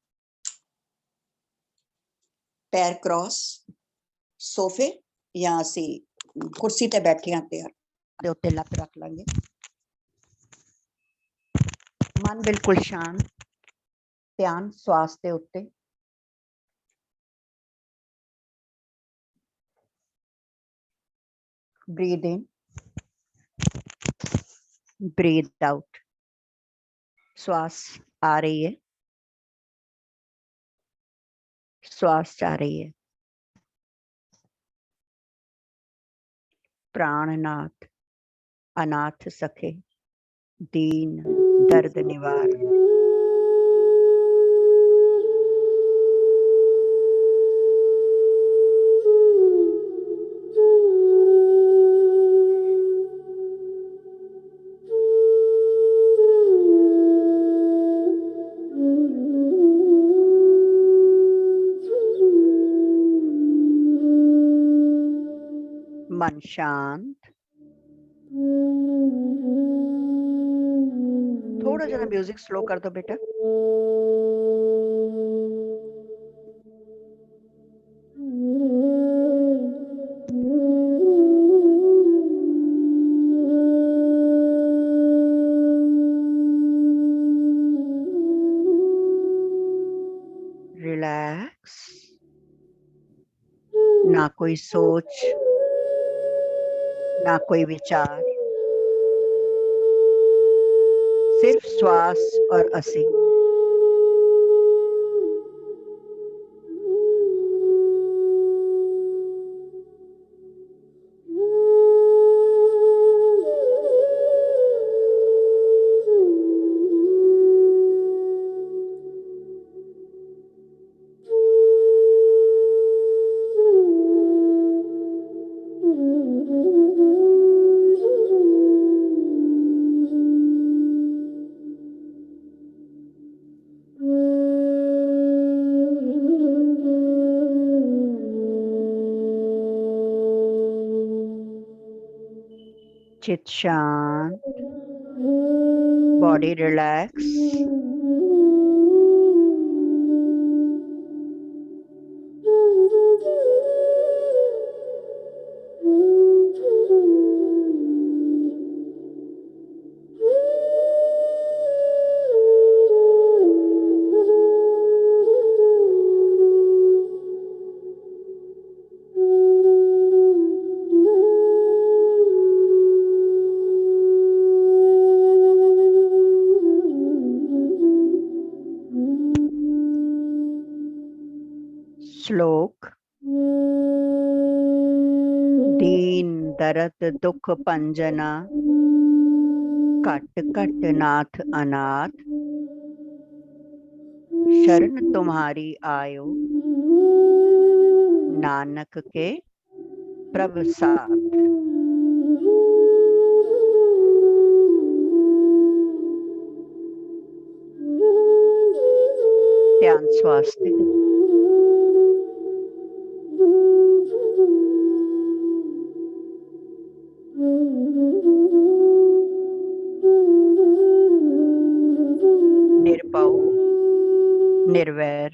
ਪੈਰ ਕ੍ਰੋਸ, ਸੋਫੇ ਜਾਂ ਅਸੀਂ ਕੁਰਸੀ ਤੇ ਬੈਠੇ ਹਾਂ ਤੇ ਉੱਤੇ ਲੱਤ ਰੱਖ ਲਾਂਗੇ, ਮਨ ਬਿਲਕੁਲ ਸ਼ਾਂਤ, ਧਿਆਨ ਸਵਾਸ ਦੇ ਉੱਤੇ। Breathe in, breathe out. श्वास आ रही है, श्वास जा रही है। प्राणनाथ अनाथ सखे, दीन दर्द निवार। मन शांत। थोड़ा जरा म्यूजिक स्लो कर दो बेटा। रिलैक्स, ना कोई सोच, ना कोई विचार, सिर्फ श्वास और असी। चित शांत, बॉडी रिलैक्स। श्लोक। दीन दर्द दुख पंजना, कट कट नाथ अनाथ। शरण तुम्हारी आयो, नानक के प्रभ साथ। ध्यान स्वास्थ्य। निरपौ, निर्वैर।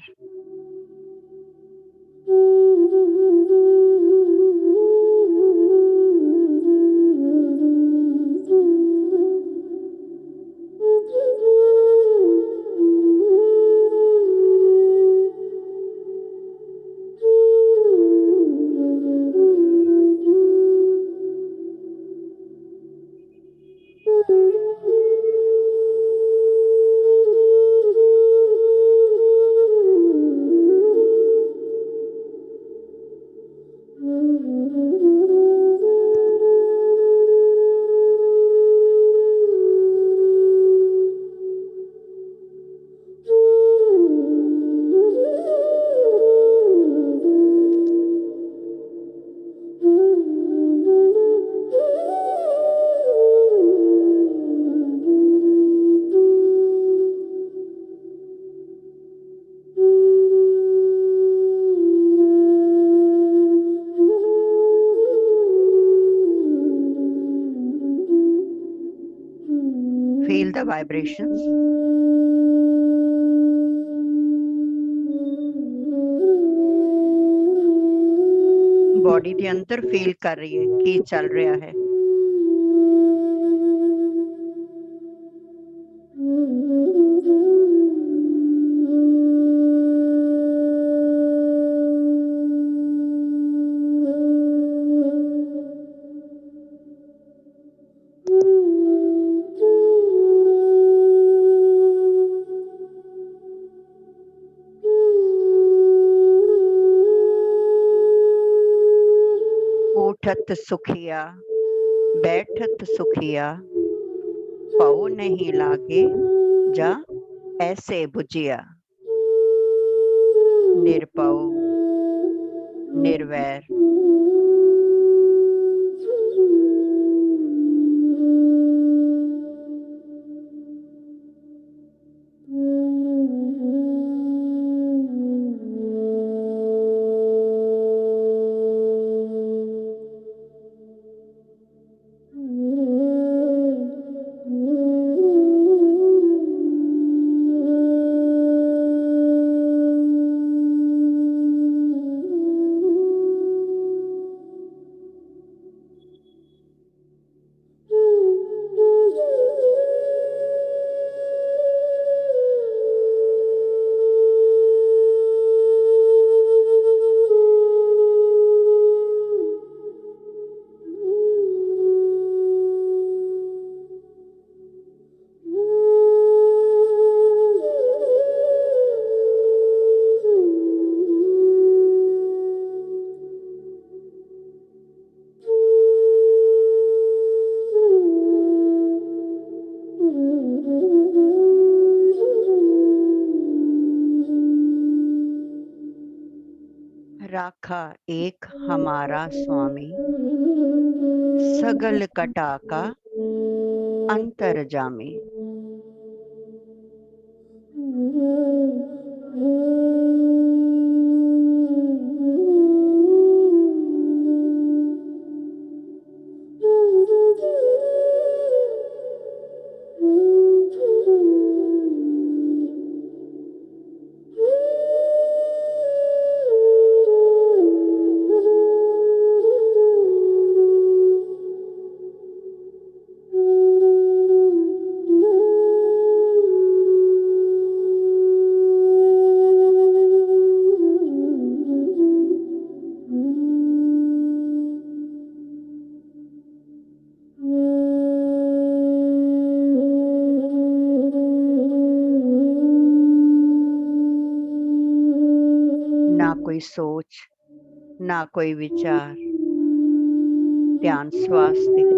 Feel the vibrations. बॉडी के अंदर फील कर रही है कि चल रहा है। उठत सुखिया बैठत सुखिया, पौ नहीं लागे जा ऐसे बुझिया। निरपौ निर्वैर। राखा एक हमारा स्वामी, सगल कटा का अंतर्जामी। ना कोई सोच ना कोई विचार, ध्यान श्वास पे।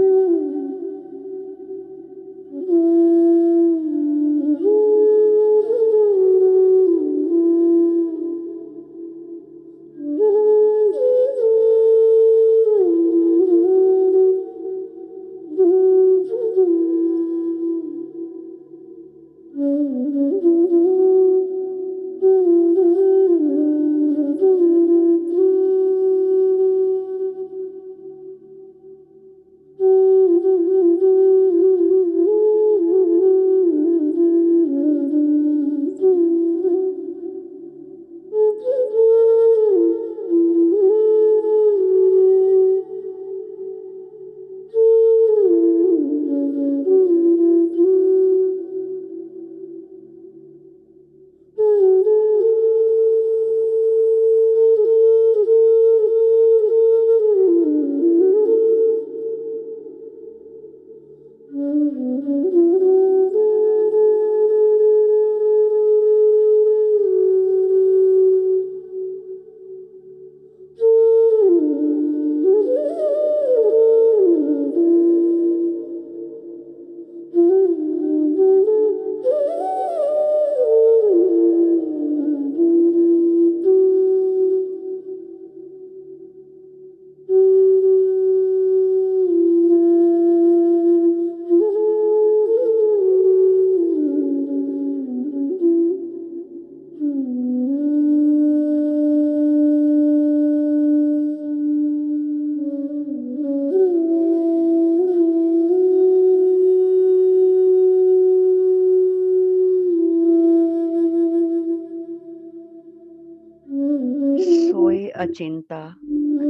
सोए अचिंता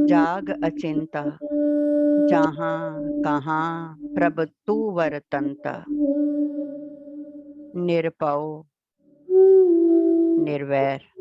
जाग अचिंता, जहाँ कहाँ प्रभ तू वरतंता। निरपौ निर्वैर।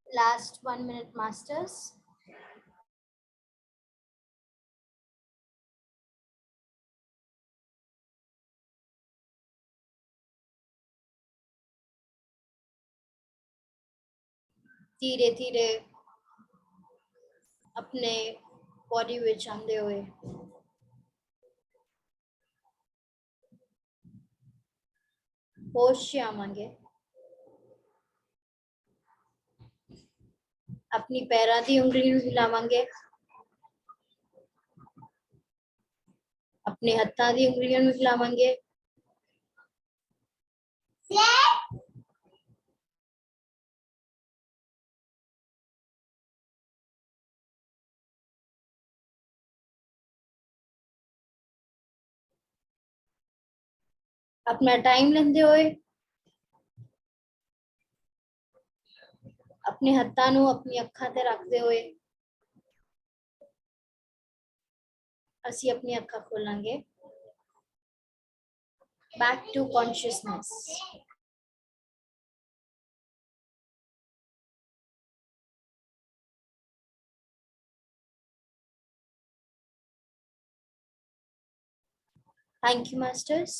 Last 1 minute, masters. धीरे धीरे अपने बॉडी विच आंदे हुए होश च आवांगे। अपनी पैरां दी उंगलियां हिलावांगे, अपने हत्थां दी उंगलियां नूं हिलावांगे। अपना टाइम लेंदे होए अपने हत्थां नूं अपनी अखां ते रखदे होए असी अपनी अखां खोलांगे। Back to consciousness. Thank you, masters.